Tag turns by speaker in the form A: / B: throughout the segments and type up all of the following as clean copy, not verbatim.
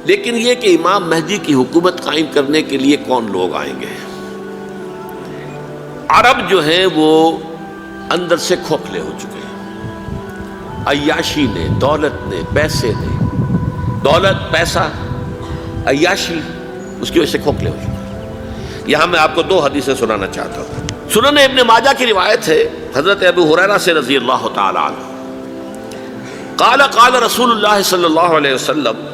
A: لیکن یہ کہ امام مہدی کی حکومت قائم کرنے کے لیے کون لوگ آئیں گے؟ عرب جو ہیں وہ اندر سے کھوکھلے ہو چکے ہیں، عیاشی نے، دولت نے، پیسے نے، دولت، پیسہ، عیاشی، اس کی وجہ سے کھوکھلے ہو چکے ہیں۔ یہاں میں آپ کو دو حدیثیں سنانا چاہتا ہوں۔ سنن ابن ماجہ کی روایت ہے حضرت ابو ہریرہ سے رضی اللہ تعالی عنہ، قال قال رسول اللہ صلی اللہ علیہ وسلم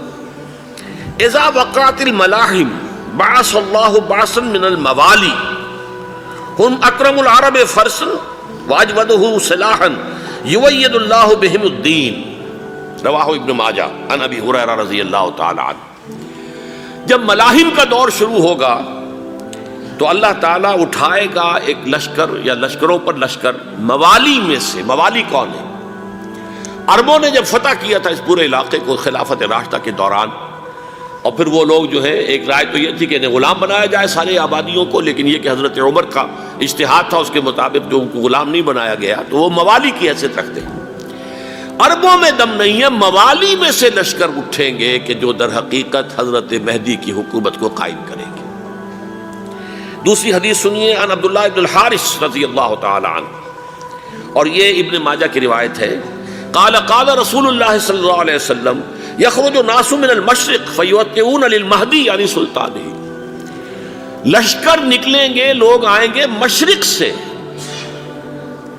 A: اذا وقعت الملاحم بعث اللہ بعثا من الموالی ہم اکرم العرب فرسا واجودہ سلاحا یوید اللہ بہم الدین، رواہ ابن ماجہ عن ابی ہریرہ رضی اللہ تعالی عنہ۔ جب ملاحم کا دور شروع ہوگا تو اللہ تعالیٰ اٹھائے گا ایک لشکر یا لشکروں پر لشکر موالی میں سے۔ موالی کون ہے؟ عربوں نے جب فتح کیا تھا اس پورے علاقے کو خلافت راشدہ کے دوران، اور پھر وہ لوگ جو ہے، ایک رائے تو یہ تھی کہ انہیں غلام بنایا جائے سارے آبادیوں کو، لیکن یہ کہ حضرت عمر کا اجتہاد تھا، اس کے مطابق جو ان کو غلام نہیں بنایا گیا تو وہ موالی کی حیثیت رکھتے ہیں۔ عربوں میں دم نہیں ہے، موالی میں سے لشکر اٹھیں گے کہ جو در حقیقت حضرت مہدی کی حکومت کو قائم کریں گے۔ دوسری حدیث سنیے، عن عبداللہ ابن الحارث رضی اللہ تعالی عنہ، اور یہ ابن ماجہ کی روایت ہے، قال قال رسول اللہ صلی اللہ علیہ وسلم یخرج الناس من المشرق فیوطئون للمہدی یعنی سلطانہ، لشکر نکلیں گے، لوگ آئیں گے مشرق سے،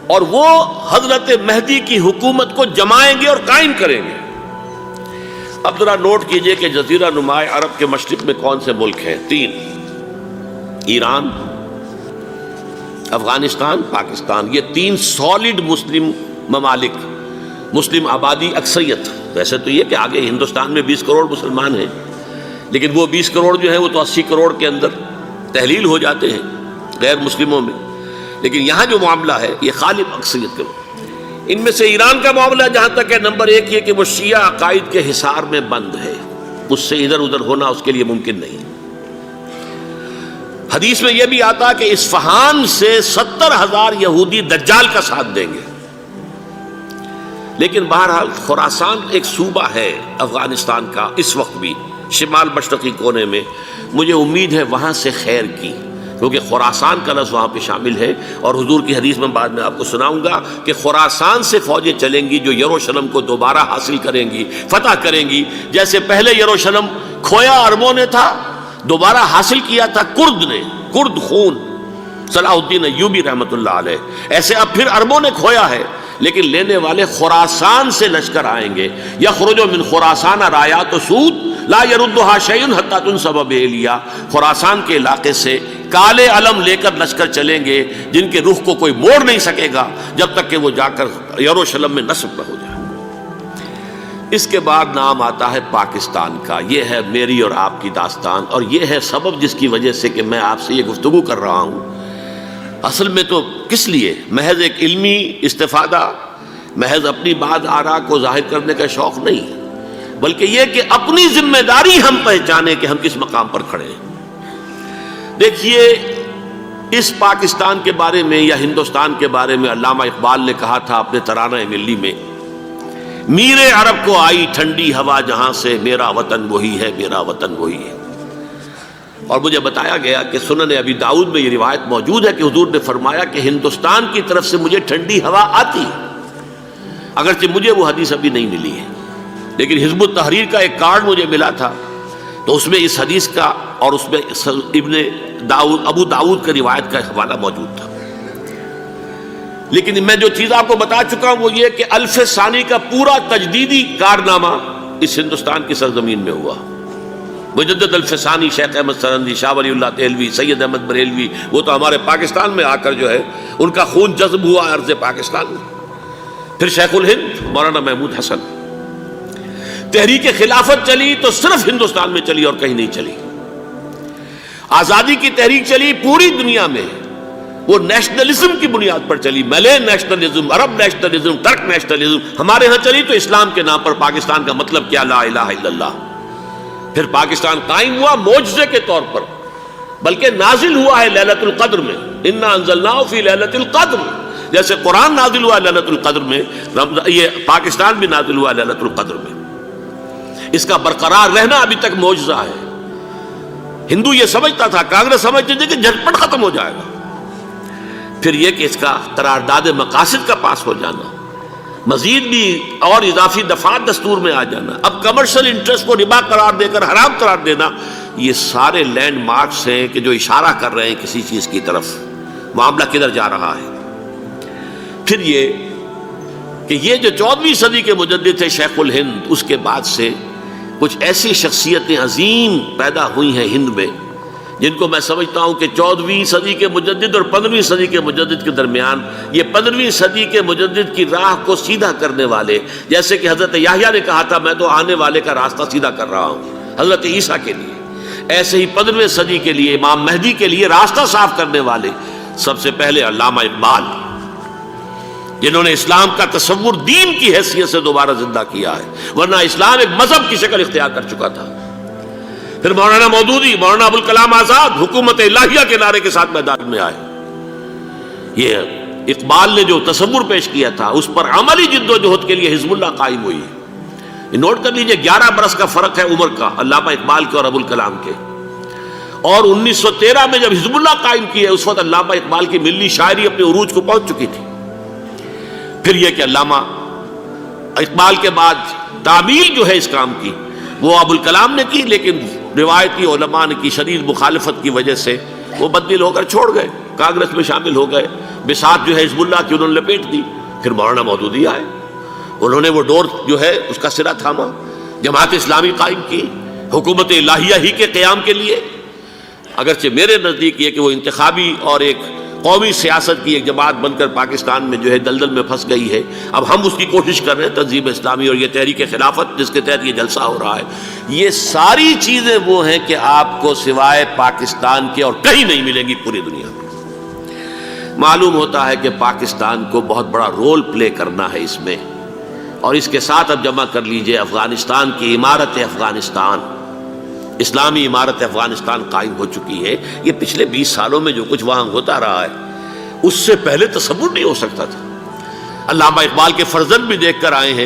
A: اور وہ حضرت مہدی کی حکومت کو جمائیں گے اور قائم کریں گے۔ اب ذرا نوٹ کیجئے کہ جزیرہ نما عرب کے مشرق میں کون سے ملک ہیں؟ تین: ایران، افغانستان، پاکستان۔ یہ تین سالڈ مسلم ممالک، مسلم آبادی اکثریت۔ ویسے تو یہ کہ آگے ہندوستان میں 20 کروڑ مسلمان ہیں، لیکن وہ 20 کروڑ جو ہیں وہ تو 80 کروڑ کے اندر تحلیل ہو جاتے ہیں غیر مسلموں میں، لیکن یہاں جو معاملہ ہے یہ غالب اکثریت کے لوگ۔ ان میں سے ایران کا معاملہ جہاں تک ہے، نمبر 1 یہ کہ وہ شیعہ عقائد کے حصار میں بند ہے، اس سے ادھر ادھر ہونا اس کے لیے ممکن نہیں۔ حدیث میں یہ بھی آتا کہ اصفہان سے 70,000 یہودی دجال کا ساتھ دیں گے۔ لیکن بہرحال خراسان ایک صوبہ ہے افغانستان کا اس وقت بھی شمال مشرقی کونے میں، مجھے امید ہے وہاں سے خیر کی، کیونکہ خراسان کا لفظ وہاں پہ شامل ہے، اور حضور کی حدیث میں بعد میں آپ کو سناؤں گا کہ خراسان سے فوجیں چلیں گی جو یروشلم کو دوبارہ حاصل کریں گی، فتح کریں گی۔ جیسے پہلے یروشلم کھویا عربوں نے تھا، دوبارہ حاصل کیا تھا کرد نے، کرد خون صلاح الدین ایوبی رحمۃ اللہ علیہ، ایسے اب پھر عربوں نے کھویا ہے، لیکن لینے والے خراسان سے لشکر آئیں گے۔ یخرج من خراسان رایات سود لا یردھا شیء حتی تنصب بإیلیا، خراسان کے علاقے سے کالے علم لے کر لشکر چلیں گے جن کے رخ کو کوئی موڑ نہیں سکے گا جب تک کہ وہ جا کر یروشلم میں نصب نہ ہو جائے۔ اس کے بعد نام آتا ہے پاکستان کا۔ یہ ہے میری اور آپ کی داستان، اور یہ ہے سبب جس کی وجہ سے کہ میں آپ سے یہ گفتگو کر رہا ہوں۔ اصل میں تو کس لیے؟ محض ایک علمی استفادہ، محض اپنی بات آراء کو ظاہر کرنے کا شوق نہیں، بلکہ یہ کہ اپنی ذمہ داری ہم پہچانیں کہ ہم کس مقام پر کھڑے ہیں۔ دیکھیے، اس پاکستان کے بارے میں یا ہندوستان کے بارے میں علامہ اقبال نے کہا تھا اپنے ترانہ ملی میں، میرے عرب کو آئی ٹھنڈی ہوا جہاں سے، میرا وطن وہی ہے، میرا وطن وہی ہے۔ اور مجھے بتایا گیا کہ سنن ابی داؤد میں یہ روایت موجود ہے کہ حضور نے فرمایا کہ ہندوستان کی طرف سے مجھے ٹھنڈی ہوا آتی ہے، اگرچہ مجھے وہ حدیث ابھی نہیں ملی ہے، لیکن حزب التحریر کا ایک کارڈ مجھے ملا تھا، تو اس میں اس حدیث کا اور اس میں ابو داؤد کا روایت کا حوالہ موجود تھا۔ لیکن میں جو چیز آپ کو بتا چکا ہوں وہ یہ کہ الف ثانی کا پورا تجدیدی کارنامہ اس ہندوستان کی سرزمین میں ہوا۔ مجدد الف ثانی شیخ احمد سرندی، شاہ ولی اللہ دہلوی، سید احمد بریلوی، وہ تو ہمارے پاکستان میں آ کر جو ہے ان کا خون جذب ہوا ارض پاکستان میں۔ پھر شیخ الہند مولانا محمود حسن۔ تحریک خلافت چلی تو صرف ہندوستان میں چلی اور کہیں نہیں چلی۔ آزادی کی تحریک چلی پوری دنیا میں، وہ نیشنلزم کی بنیاد پر چلی، ملے نیشنلزم، عرب نیشنلزم، ترک نیشنلزم۔ ہمارے ہاں چلی تو اسلام کے نام پر، پاکستان کا مطلب کیا؟ لا الہ الا اللہ۔ پھر پاکستان قائم ہوا معجزے کے طور پر، بلکہ نازل ہوا ہے لیلۃ القدر میں، انا انزلناہ فی لیلۃ القدر، جیسے قرآن نازل ہوا لیلۃ القدر میں، یہ پاکستان بھی نازل ہوا لیلۃ القدر میں۔ اس کا برقرار رہنا ابھی تک معجزہ ہے۔ ہندو یہ سمجھتا تھا، کانگریس سمجھتی تھی کہ جھٹپٹ ختم ہو جائے گا۔ پھر یہ کہ اس کا قرارداد مقاصد کا پاس ہو جانا، مزید بھی اور اضافی دفعات دستور میں آ جانا، اب کمرشل انٹرسٹ کو ربا قرار دے کر حرام قرار دینا، یہ سارے لینڈ مارکس ہیں کہ جو اشارہ کر رہے ہیں کسی چیز کی طرف، معاملہ کدھر جا رہا ہے۔ پھر یہ کہ یہ جو 14ویں صدی کے مجدد تھے شیخ الہند، اس کے بعد سے کچھ ایسی شخصیتیں عظیم پیدا ہوئی ہیں ہند میں، جن کو میں سمجھتا ہوں کہ 14ویں صدی کے مجدد اور 15ویں صدی کے مجدد کے درمیان، یہ 15ویں صدی کے مجدد کی راہ کو سیدھا کرنے والے، جیسے کہ حضرت یحییٰ نے کہا تھا میں تو آنے والے کا راستہ سیدھا کر رہا ہوں حضرت عیسیٰ کے لیے، ایسے ہی 15ویں صدی کے لیے امام مہدی کے لیے راستہ صاف کرنے والے سب سے پہلے علامہ اقبال، جنہوں نے اسلام کا تصور دین کی حیثیت سے دوبارہ زندہ کیا ہے، ورنہ اسلام ایک مذہب کی شکل اختیار کر چکا تھا۔ پھر مولانا مودودی، مولانا ابوالکلام آزاد حکومت الہیہ کے نعرے کے ساتھ میدان میں آئے۔ یہ اقبال نے جو تصور پیش کیا تھا اس پر عملی جد و جہد کے لیے حزب اللہ قائم ہوئی ہے۔ نوٹ کر لیجئے 11 برس کا فرق ہے عمر کا علامہ اقبال کے اور ابوالکلام کے، اور 1913 میں جب حزب اللہ قائم کی ہے اس وقت علامہ اقبال کی ملی شاعری اپنے عروج کو پہنچ چکی تھی۔ پھر یہ کہ علامہ اقبال کے بعد تعمیل جو ہے اس کام کی وہ ابوالکلام نے کی، لیکن روایتی علماء نے کی شدید مخالفت کی وجہ سے وہ بددل ہو کر چھوڑ گئے، کانگریس میں شامل ہو گئے، بساط جو ہے حزب اللہ کی انہوں نے لپیٹ دی۔ پھر مولانا مودودی آئے، انہوں نے وہ ڈور جو ہے اس کا سرا تھاما، جماعت اسلامی قائم کی حکومت الہیہ ہی کے قیام کے لیے، اگرچہ میرے نزدیک یہ کہ وہ انتخابی اور ایک قومی سیاست کی ایک جماعت بن کر پاکستان میں جو ہے دلدل میں پھنس گئی ہے۔ اب ہم اس کی کوشش کر رہے ہیں، تنظیم اسلامی اور یہ تحریک خلافت جس کے تحت یہ جلسہ ہو رہا ہے، یہ ساری چیزیں وہ ہیں کہ آپ کو سوائے پاکستان کے اور کہیں نہیں ملیں گی پوری دنیا میں۔ معلوم ہوتا ہے کہ پاکستان کو بہت بڑا رول پلے کرنا ہے اس میں، اور اس کے ساتھ اب جمع کر لیجئے افغانستان کی عمارت افغانستان، اسلامی عمارت افغانستان قائم ہو چکی ہے۔ یہ پچھلے 20 سالوں میں جو کچھ وہاں ہوتا رہا ہے اس سے پہلے تصور نہیں ہو سکتا تھا۔ علامہ اقبال کے فرزند بھی دیکھ کر آئے ہیں،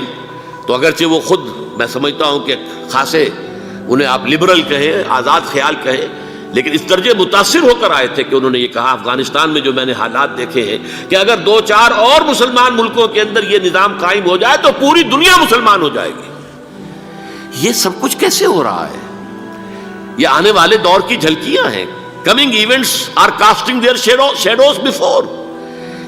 A: تو اگرچہ وہ خود میں سمجھتا ہوں کہ خاصے انہیں آپ لبرل کہیں، آزاد خیال کہیں، لیکن اس درجے متاثر ہو کر آئے تھے کہ انہوں نے یہ کہا افغانستان میں جو میں نے حالات دیکھے ہیں کہ اگر 2-4 اور مسلمان ملکوں کے اندر یہ نظام قائم ہو جائے تو پوری دنیا مسلمان ہو جائے گی۔ یہ سب کچھ کیسے ہو رہا ہے؟ یہ آنے والے دور کی جھلکیاں ہیں۔ Coming events are casting their shadows before.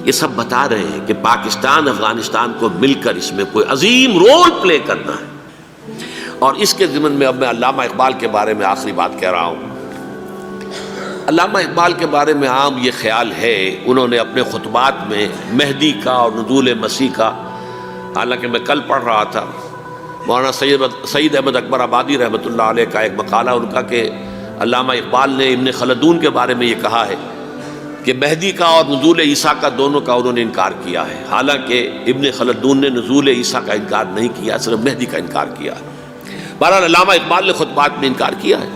A: یہ سب بتا رہے ہیں کہ پاکستان افغانستان کو مل کر اس میں کوئی عظیم رول پلے کرنا ہے۔ اور اس کے ضمن میں اب میں علامہ اقبال کے بارے میں آخری بات کہہ رہا ہوں۔ علامہ اقبال کے بارے میں عام یہ خیال ہے، انہوں نے اپنے خطبات میں مہدی کا اور نزول مسیح کا، حالانکہ میں کل پڑھ رہا تھا مولانا سید احمد اکبر آبادی رحمۃ اللہ علیہ کا ایک مقالہ ان کا کہ علامہ اقبال نے ابن خلدون کے بارے میں یہ کہا ہے کہ مہدی کا اور نزول عیسیٰ کا دونوں کا انہوں نے انکار کیا ہے، حالانکہ ابن خلدون نے نزول عیسیٰ کا انکار نہیں کیا، صرف مہدی کا انکار کیا ہے۔ بہرحال علامہ اقبال نے خطبات میں انکار کیا ہے،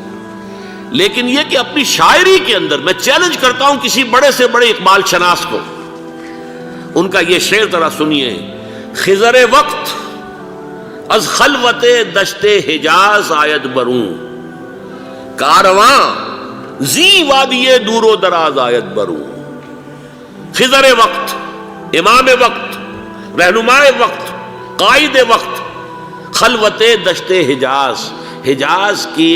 A: لیکن یہ کہ اپنی شاعری کے اندر میں چیلنج کرتا ہوں کسی بڑے سے بڑے اقبال شناس کو، ان کا یہ شعر ذرا سنیے: خضر وقت از خلوت دشت حجاز آید بروں، کارواں زی وادی دور و دراز آید بروں۔ خضر وقت، امام وقت، رہنمائے وقت، قائد وقت، خلوت دشت حجاز، حجاز کی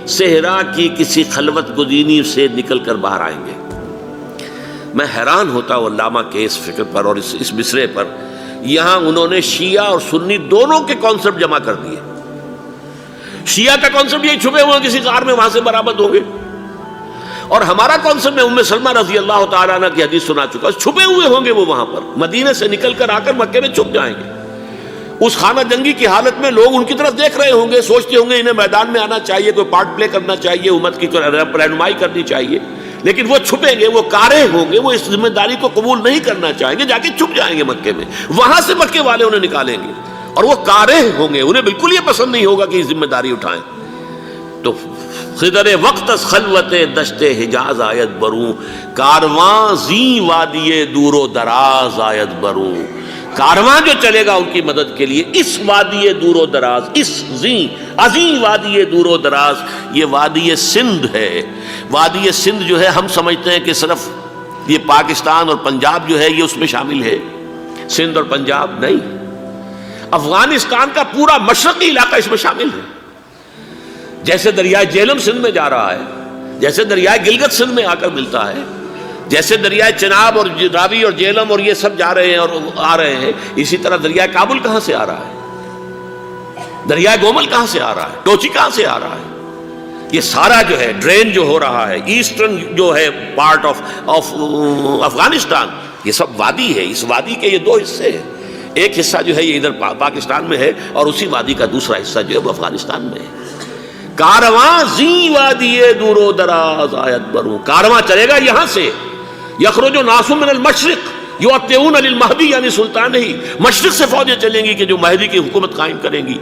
A: صحرا کی کسی خلوت گزینی سے نکل کر باہر آئیں گے۔ میں حیران ہوتا ہوں علامہ کے اس فکر پر اور اس مصرے پر۔ یہاں انہوں نے شیعہ اور سنی دونوں کے کانسیپٹ جمع کر دیے۔ شیعہ کا کانسیپٹ یہی چھپے ہوئے کسی غار میں وہاں سے برآمد ہوں گے، اور ہمارا کانسیپٹ میں ام سلمہ رضی اللہ تعالیٰ عنہ کی حدیث سنا چکا، چھپے ہوئے ہوں گے وہ وہاں پر، مدینے سے نکل کر آ کر مکے میں چھپ جائیں گے۔ اس خانہ جنگی کی حالت میں لوگ ان کی طرف دیکھ رہے ہوں گے، سوچتے ہوں گے انہیں میدان میں آنا چاہیے، کوئی پارٹ پلے کرنا چاہیے، امت کی رہنمائی کرنی چاہیے، لیکن وہ چھپیں گے، وہ کارے ہوں گے، وہ اس ذمہ داری کو قبول نہیں کرنا چاہیں گے، جا کے چھپ جائیں گے مکے میں، وہاں سے مکے والے انہیں نکالیں گے، اور وہ کارے ہوں گے، انہیں بالکل یہ پسند نہیں ہوگا کہ یہ ذمہ داری اٹھائیں۔ تو خضر وقت از خلوت دشت حجاز آیت بروں، کارواں زی وادی دور و دراز آیت بروں۔ کارواں جو چلے گا ان کی مدد کے لیے اس وادی دور و دراز، اس عظیم وادی دور و دراز، یہ وادی سندھ ہے۔ وادی سندھ جو ہے ہم سمجھتے ہیں کہ صرف یہ پاکستان اور پنجاب جو ہے یہ اس میں شامل ہے، سندھ اور پنجاب نہیں، افغانستان کا پورا مشرقی علاقہ اس میں شامل ہے۔ جیسے دریائے جہلم سندھ میں جا رہا ہے، جیسے دریائے گلگت سندھ میں آ کر ملتا ہے، جیسے دریائے چناب اور راوی اور جہلم اور یہ سب جا رہے ہیں اور آ رہے ہیں، اسی طرح دریائے کابل کہاں سے آ رہا ہے، دریائے گومل کہاں سے آ رہا ہے، ٹوچی کہاں سے آ رہا ہے، یہ سارا جو ہے ڈرین جو ہو رہا ہے ایسٹرن جو ہے پارٹ آف افغانستان، یہ سب وادی ہے۔ اس وادی کے یہ دو حصے ہیں، ایک حصہ جو ہے یہ ادھر پاکستان میں ہے اور اسی وادی کا دوسرا حصہ جو ہے وہ افغانستان میں ہے۔ کارواں زی وادی دور و دراز آیت بروں، کارواں چلے گا یہاں سے، یخرج ناس من المشرق یؤتون للمہدی یعنی سلطان ہی، مشرق سے فوجیں چلیں گی کہ جو مہدی کی حکومت قائم کریں گی،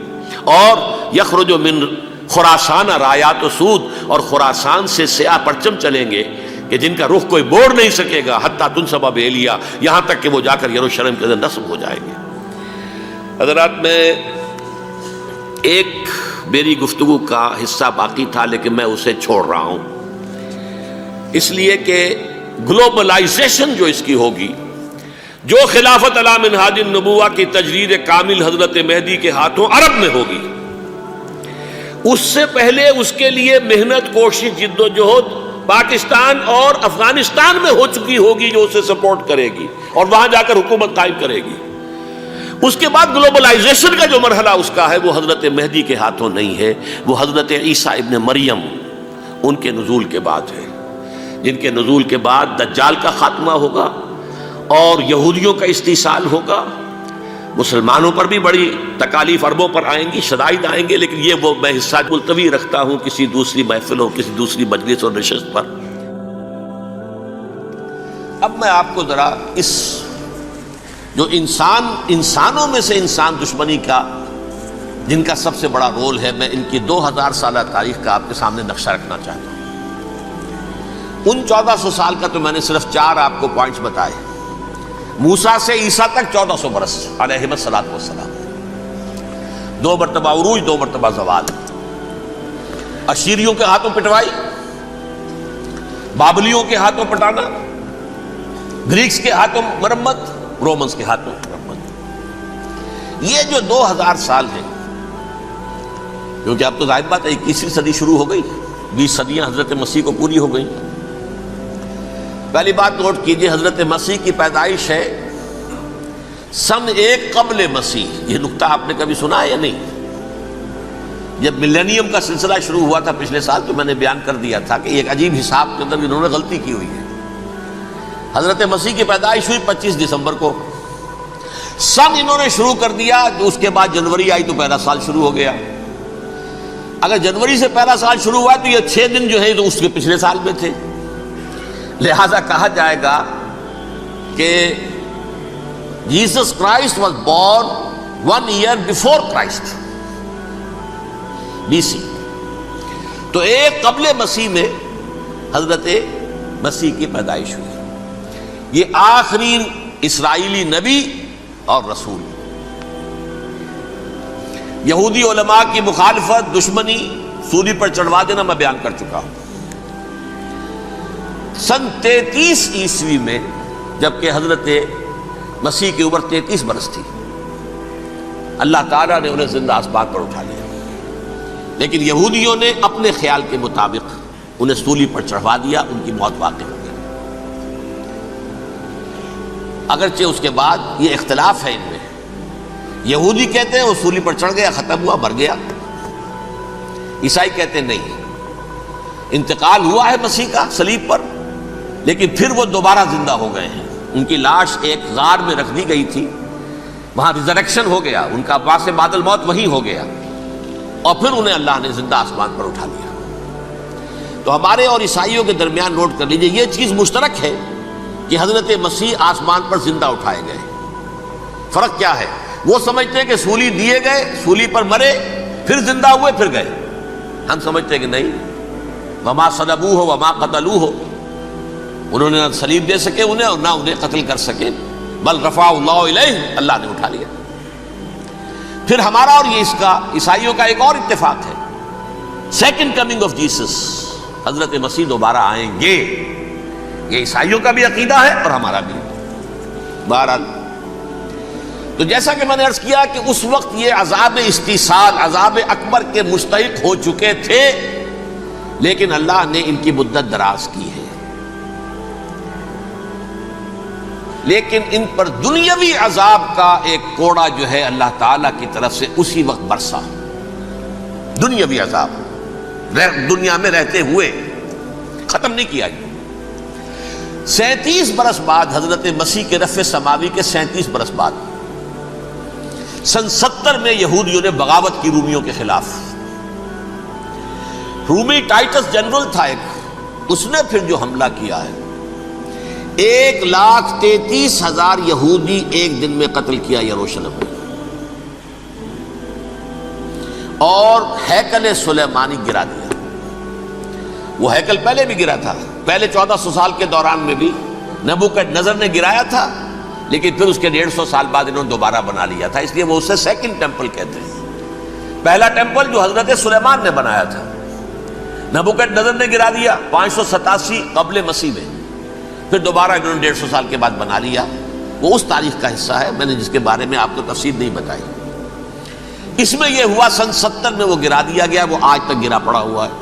A: اور یخرج من خراسان رایات و سود، اور خراسان سے سیاہ پرچم چلیں گے کہ جن کا رخ کوئی موڑ نہیں سکے گا، حتیٰ تنصب بإیلیا، یہاں تک کہ وہ جا کر یروشلم کے اندر نصب ہو جائیں گے۔ حضرات، میں ایک میری گفتگو کا حصہ باقی تھا لیکن میں اسے چھوڑ رہا ہوں، اس لیے کہ گلوبلائزیشن جو اس کی ہوگی، جو خلافت علی منہاج النبوہ کی تجرید کامل حضرت مہدی کے ہاتھوں عرب میں ہوگی، اس سے پہلے اس کے لیے محنت، کوشش، جد و جہد پاکستان اور افغانستان میں ہو چکی ہوگی جو اسے سپورٹ کرے گی اور وہاں جا کر حکومت قائم کرے گی۔ اس کے بعد گلوبلائزیشن کا جو مرحلہ اس کا ہے وہ حضرت مہدی کے ہاتھوں نہیں ہے، وہ حضرت عیسیٰ ابن مریم ان کے نزول کے بعد ہے، جن کے نزول کے بعد دجال کا خاتمہ ہوگا اور یہودیوں کا استحصال ہوگا۔ مسلمانوں پر بھی بڑی تکالیف عربوں پر آئیں گی، شدائد آئیں گے، لیکن یہ وہ میں حصہ ملتوی رکھتا ہوں کسی دوسری محفل اور کسی دوسری مجلس اور نشست پر۔ اب میں آپ کو ذرا اس جو انسانوں میں سے انسان دشمنی کا جن کا سب سے بڑا رول ہے، میں ان کی 2000 سالہ تاریخ کا آپ کے سامنے نقشہ رکھنا چاہتا ہوں۔ ان 1400 سال کا تو میں نے صرف 4 آپ کو پوائنٹس بتائے۔ موسیٰ سے عیسیٰ تک 1400 برس علیہ الصلوۃ والسلام، 2 مرتبہ عروج، 2 مرتبہ زوال، اشیریوں کے ہاتھوں پٹوائی، بابلیوں کے ہاتھوں پٹانا، گریکس کے ہاتھوں مرمت، رومنز کے ہاتھوں مرمت۔ یہ جو 2000 سال ہیں، کیونکہ اب تو ظاہر بات ہے 21ویں صدی شروع ہو گئی، 20 صدیاں حضرت مسیح کو پوری ہو گئی۔ پہلی بات نوٹ کیجئے، حضرت مسیح کی پیدائش ہے سن 1 قبل مسیح۔ یہ نقطہ آپ نے کبھی سنا ہے یا نہیں؟ جب ملینیم کا سلسلہ شروع ہوا تھا پچھلے سال تو میں نے بیان کر دیا تھا کہ ایک عجیب حساب کے اندر انہوں نے غلطی کی ہوئی ہے۔ حضرت مسیح کی پیدائش ہوئی 25 دسمبر کو، سن انہوں نے شروع کر دیا، اس کے بعد جنوری آئی تو پہلا سال شروع ہو گیا۔ اگر جنوری سے پہلا سال شروع ہوا تو یہ 6 دن جو ہے تو اس کے پچھلے سال میں تھے، لہذا کہا جائے گا کہ Jesus Christ was born 1 year before Christ BC۔ تو 1 قبل مسیح میں حضرت مسیح کی پیدائش ہوئی۔ یہ آخری اسرائیلی نبی اور رسول۔ یہودی علماء کی مخالفت، دشمنی، سولی پر چڑھوا دینا میں بیان کر چکا ہوں۔ سن 33 عیسوی میں جبکہ حضرت مسیح کی عمر 33 برس تھی، اللہ تعالیٰ نے انہیں زندہ آسمان پر اٹھا لیا، لیکن یہودیوں نے اپنے خیال کے مطابق انہیں سولی پر چڑھوا دیا، ان کی موت واقع ہو گئی۔ اگرچہ اس کے بعد یہ اختلاف ہے ان میں، یہودی کہتے ہیں وہ سولی پر چڑھ گیا، ختم ہوا، مر گیا، عیسائی کہتے ہیں نہیں، انتقال ہوا ہے مسیح کا صلیب پر، لیکن پھر وہ دوبارہ زندہ ہو گئے ہیں۔ ان کی لاش ایک غار میں رکھ دی گئی تھی، وہاں ریزریکشن ہو گیا، ان کا باعث بعد الموت وہیں ہو گیا، اور پھر انہیں اللہ نے زندہ آسمان پر اٹھا لیا۔ تو ہمارے اور عیسائیوں کے درمیان نوٹ کر لیجئے، یہ چیز مشترک ہے کہ حضرت مسیح آسمان پر زندہ اٹھائے گئے۔ فرق کیا ہے؟ وہ سمجھتے ہیں کہ سولی دیے گئے، سولی پر مرے، پھر زندہ ہوئے، پھر گئے۔ ہم سمجھتے ہیں کہ نہیں، وما صلبوہ وما قتلوہ، انہوں نے نہ صلیب دے سکے انہیں اور نہ انہیں قتل کر سکے۔ بل رفع اللہ الیہ، اللہ نے اٹھا لیا۔ پھر ہمارا اور یہ اس کا عیسائیوں کا ایک اور اتفاق ہے، سیکنڈ کمنگ آف جیسس، حضرت مسیح دوبارہ آئیں گے، یہ عیسائیوں کا بھی عقیدہ ہے اور ہمارا بھی۔ بہرحال تو جیسا کہ میں نے عرض کیا کہ اس وقت یہ عذاب استیصال، عذاب اکبر کے مستحق ہو چکے تھے، لیکن اللہ نے ان کی مدت دراز کی ہے، لیکن ان پر دنیاوی عذاب کا ایک کوڑا جو ہے اللہ تعالیٰ کی طرف سے اسی وقت برسا۔ دنیاوی عذاب دنیا میں رہتے ہوئے ختم نہیں کیا گیا۔ 37 برس بعد، حضرت مسیح کے رفع سماوی کے 37 برس بعد، سن 70 میں یہودیوں نے بغاوت کی رومیوں کے خلاف۔ رومی ٹائٹس جنرل تھا ایک، اس نے پھر جو حملہ کیا ہے، 1,33,000 یہودی ایک دن میں قتل کیا یروشلم میں، اور ہیکل سلیمانی گرا دیا۔ وہ ہیکل پہلے بھی گرا تھا، پہلے 1400 سال کے دوران میں بھی نبوکڈنیزر نے گرایا تھا، لیکن پھر اس کے 150 سال بعد انہوں نے دوبارہ بنا لیا تھا، اس لیے وہ اسے سیکنڈ ٹیمپل کہتے ہیں۔ پہلا ٹیمپل جو حضرت سلیمان نے بنایا تھا، نبوکڈنیزر نے گرا دیا 587 قبل مسیح میں، پھر دوبارہ انہوں نے 150 سال کے بعد بنا لیا۔ وہ اس تاریخ کا حصہ ہے، میں نے جس کے بارے میں آپ کو تفصیل نہیں بتائی۔ اس میں یہ ہوا سن 70 میں وہ گرا دیا گیا، وہ آج تک گرا پڑا ہوا ہے۔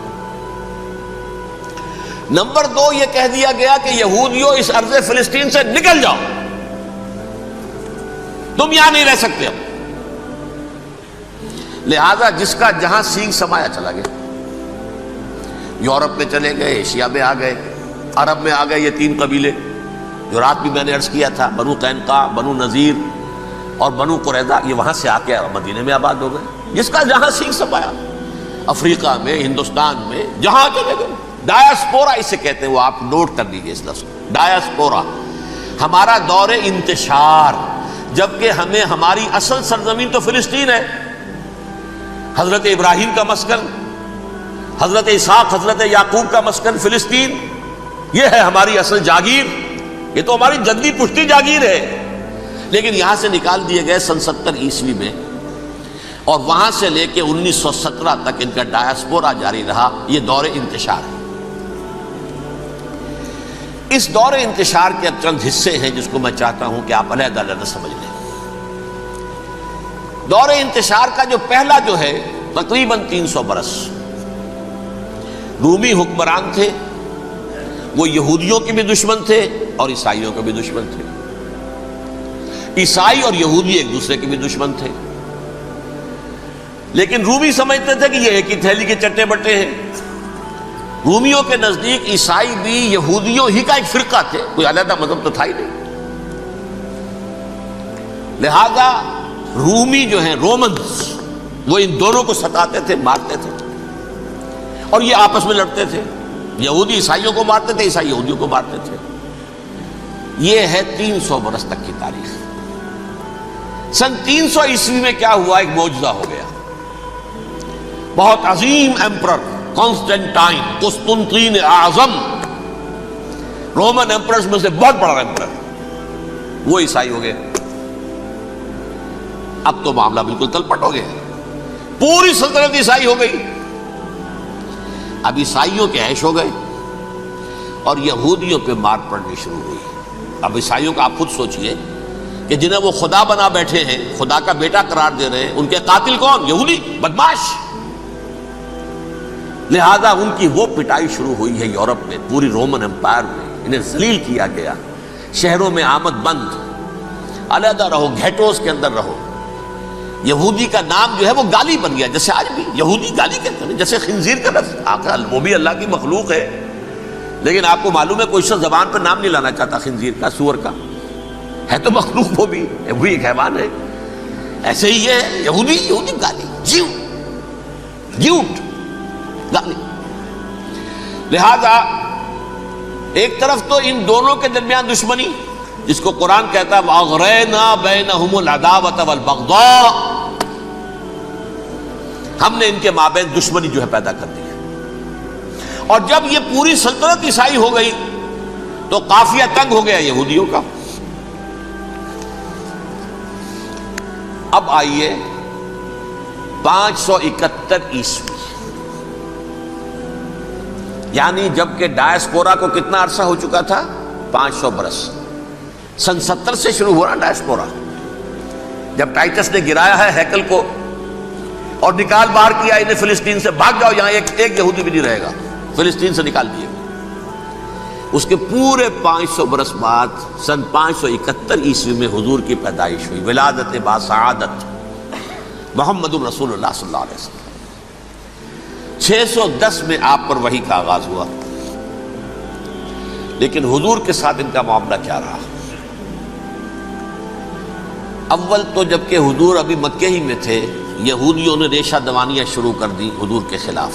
A: نمبر 2 یہ کہہ دیا گیا کہ یہودیوں اس ارض فلسطین سے نکل جاؤ، تم یہاں نہیں رہ سکتے اب۔ لہذا جس کا جہاں سینگ سمایا چلا گیا، یورپ میں چلے گئے، ایشیا میں آ گئے، عرب میں آ گئے یہ 3 قبیلے جو رات بھی میں نے عرض کیا تھا، بنو قینقاع، بنو نذیر اور بنو قریظہ، یہ وہاں سے آ کے مدینے میں آباد ہو گئے، جس کا جہاں سینگ سمایا، افریقہ میں، ہندوستان میں، جہاں چلے گئے۔ ڈایاسپورا اسے کہتے ہیں، وہ آپ نوٹ کر لیجیے اس لفظ کو، ڈایاسپورا، ہمارا دور انتشار، جبکہ ہمیں ہماری اصل سرزمین تو فلسطین ہے، حضرت ابراہیم کا مسکن، حضرت اسحاق، حضرت یعقوب کا مسکن فلسطین، یہ ہے ہماری اصل جاگیر، یہ تو ہماری جدی پشتی جاگیر ہے، لیکن یہاں سے نکال دیے گئے سن 70 عیسوی میں، اور وہاں سے لے کے 1917 تک ان کا ڈایاسپورا جاری رہا۔ یہ دور انتشار ہے۔ اس دور انتشار کے اب چند حصے ہیں جس کو میں چاہتا ہوں کہ آپ علیحدہ علیحدہ سمجھ لیں۔ دور انتشار کا جو پہلا جو ہے تقریباً 300 برس، رومی حکمران تھے، وہ یہودیوں کے بھی دشمن تھے اور عیسائیوں کے بھی دشمن تھے، عیسائی اور یہودی ایک دوسرے کے بھی دشمن تھے، لیکن رومی سمجھتے تھے کہ یہ ایک ہی تھیلی کے چٹے بٹے ہیں۔ رومیوں کے نزدیک عیسائی بھی یہودیوں ہی کا ایک فرقہ تھے، کوئی علیحدہ مذہب تو تھا ہی نہیں۔ لہذا رومی جو ہیں رومنز، وہ ان دونوں کو ستاتے تھے، مارتے تھے، اور یہ آپس میں لڑتے تھے، یہودی عیسائیوں کو مارتے تھے، عیسائی یہودیوں کو مارتے تھے۔ یہ ہے 300 برس تک کی تاریخ۔ سن 300 عیسوی میں کیا ہوا؟ ایک معجزہ ہو گیا۔ بہت عظیم ایمپرر کانسٹنٹائن، قسطنطین اعظم، رومن ایمپررز میں سے بہت بڑا ایمپرر، وہ عیسائی ہو گئے۔ اب تو معاملہ بالکل تلپٹ ہو گیا، پوری سلطنت عیسائی ہو گئی۔ اب عیسائیوں کے عیش ہو گئے اور یہودیوں پہ مار پڑنی شروع ہوئی۔ اب عیسائیوں کا آپ خود سوچئے کہ جنہیں وہ خدا بنا بیٹھے ہیں، خدا کا بیٹا قرار دے رہے ہیں، ان کے قاتل کون؟ یہودی بدماش۔ لہذا ان کی وہ پٹائی شروع ہوئی ہے یورپ میں، پوری رومن امپائر میں، انہیں ذلیل کیا گیا، شہروں میں آمد بند، علیحدہ رہو، گھیٹوز کے اندر رہو۔ یہودی کا نام جو ہے وہ گالی بن گیا، جیسے آج بھی یہودی گالی کہتے ہیں، جیسے خنزیر کا لفظ، آقا وہ بھی اللہ کی مخلوق ہے، لیکن آپ کو معلوم ہے کوئی شخص زبان پر نام نہیں لانا چاہتا خنزیر کا، سور کا، ہے تو مخلوق وہ بھی ایک حیوان ہے۔ ایسے ہی یہ ہے یہودی گالی، جیوٹ گالی۔ لہذا ایک طرف تو ان دونوں کے درمیان دشمنی، جس کو قرآن کہتا ہے وَأَغْرَيْنَا بَيْنَهُمُ الْعَدَاوَةَ وَالْبَغْضَاءَ، ہم نے ان کے مابین دشمنی جو ہے پیدا کر دی ہے۔ اور جب یہ پوری سلطنت عیسائی ہو گئی تو قافیہ تنگ ہو گیا یہودیوں کا، اب آئیے 571 عیسوی، یعنی جبکہ ڈائسپورا کو کتنا عرصہ ہو چکا تھا؟ 500 برس۔ سن 70 سے شروع ہوا نا ڈائسپورا، جب ٹائٹس نے گرایا ہے ہیکل کو اور نکال باہر کیا انہیں فلسطین سے، بھاگ جاؤ یہاں ایک یہودی بھی نہیں رہے گا، فلسطین سے نکال دیے۔ اس کے پورے 500 برس بعد سن 571 عیسوی میں حضور کی پیدائش ہوئی، ولادت با سعادت محمد الرسول اللہ صلی اللہ علیہ وسلم۔ 610 میں آپ پر وحی کا آغاز ہوا، لیکن حضور کے ساتھ ان کا معاملہ کیا رہا؟ اول تو جبکہ حضور ابھی مکے ہی میں تھے، یہودیوں نے ریشہ دوانیاں شروع کر دی حضور کے خلاف۔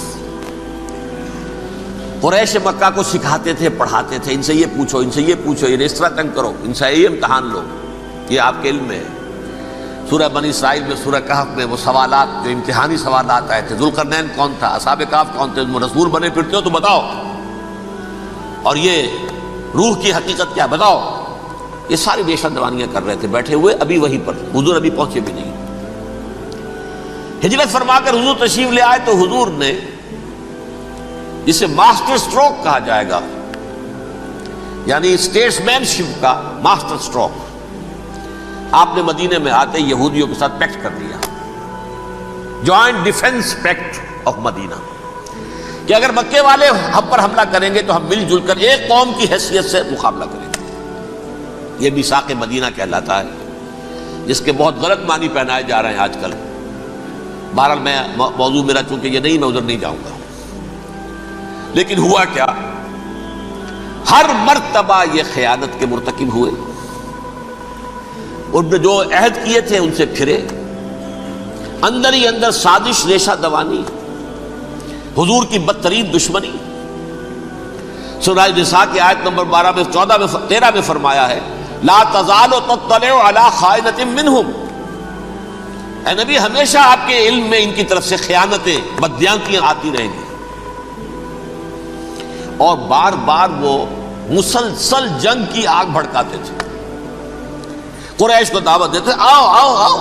A: قریش مکہ کو سکھاتے تھے، پڑھاتے تھے، ان سے یہ پوچھو، ان سے یہ پوچھو، یہ اس طرح تنگ کرو، ان سے یہ امتحان لو، یہ آپ کے علم میں ہے۔ سورہ بنی اسرائیل میں، سورہ کہف میں وہ سوالات، جو امتحانی سوالات آئے تھے، ذوالقرنین کون تھا، اصحاب کہف کون تھے، تم رسول بنے پھرتے ہو تو بتاؤ، اور یہ روح کی حقیقت کیا بتاؤ، یہ ساری ریشہ دوانیاں کر رہے تھے بیٹھے ہوئے، ابھی وہیں پر حضور ابھی پہنچے بھی نہیں۔ ہجرت فرما کر حضور تشریف لے آئے تو حضور نے، جسے ماسٹر سٹروک کہا جائے گا، یعنی اسٹیٹس مین شپ کا ماسٹر سٹروک، آپ نے مدینے میں آتے یہودیوں کے ساتھ پیکٹ کر دیا، جوائنٹ ڈیفنس پیکٹ آف مدینہ، کہ اگر مکے والے ہم پر حملہ کریں گے تو ہم مل جل کر ایک قوم کی حیثیت سے مقابلہ کریں گے۔ یہ میثاق مدینہ کہلاتا ہے، جس کے بہت غلط معنی پہنائے جا رہے ہیں آج کل۔ بہرحال میں موضوع میرا چونکہ یہ نہیں، میں ادھر نہیں جاؤں گا، لیکن ہوا کیا؟ ہر مرتبہ یہ خیانت کے مرتکب ہوئے، ان نے جو عہد کیے تھے ان سے پھرے، اندر ہی اندر سازش، ریشہ دوانی، حضور کی بدترین دشمنی۔ سورہ نساء کی آیت نمبر 12 میں 14 میں 13 میں فرمایا ہے، لا تزال تطلع علی خائنۃ منہم، اے نبی ہمیشہ آپ کے علم میں ان کی طرف سے خیانتیں، بددیانتیاں آتی رہیں گی، اور بار بار وہ مسلسل جنگ کی آگ بھڑکاتے تھے، قریش کو دعوت دیتے، آؤ آؤ آؤ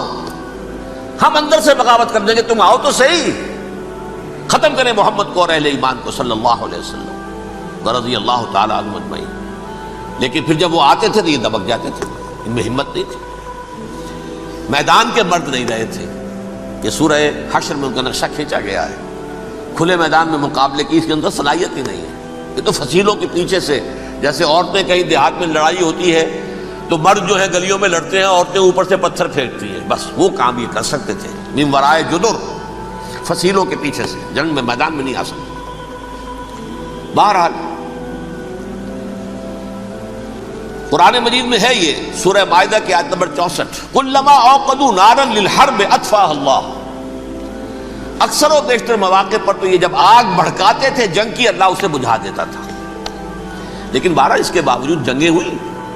A: ہم اندر سے بغاوت کر دیں گے، تم آؤ تو صحیح، ختم کریں محمد کو اور اہل ایمان کو صلی اللہ علیہ وسلم رضی اللہ تعالی عنہم اجمعین۔ لیکن پھر جب وہ آتے تھے تو یہ دبک جاتے تھے، ان میں ہمت نہیں تھی، میدان کے مرد نہیں رہے تھے۔ یہ سورہ حشر میں ان کا نقشہ کھینچا گیا ہے، کھلے میدان میں مقابلے کی اس کے اندر صلاحیت ہی نہیں ہے۔ یہ تو فصیلوں کے پیچھے سے، جیسے عورتیں کہیں دیہات میں لڑائی ہوتی ہے تو مرد جو ہے گلیوں میں لڑتے ہیں، عورتیں اوپر سے پتھر پھینکتی ہیں، بس وہ کام یہ کر سکتے تھے، من ورائے جدر، فصیلوں کے پیچھے سے، جنگ میں میدان میں نہیں آ سکتے۔ بہرحال قرآن مجید میں ہے یہ، سورہ مائدہ کی آیت نمبر 64، کلما اوقدوا نارا للحرب اطفاها اللہ، اکثر و بیشتر مواقع پر تو یہ جب آگ بھڑکاتے تھے جنگ کی، اللہ اسے بجھا دیتا تھا۔ لیکن بہرحال اس کے باوجود جنگیں ہوئی،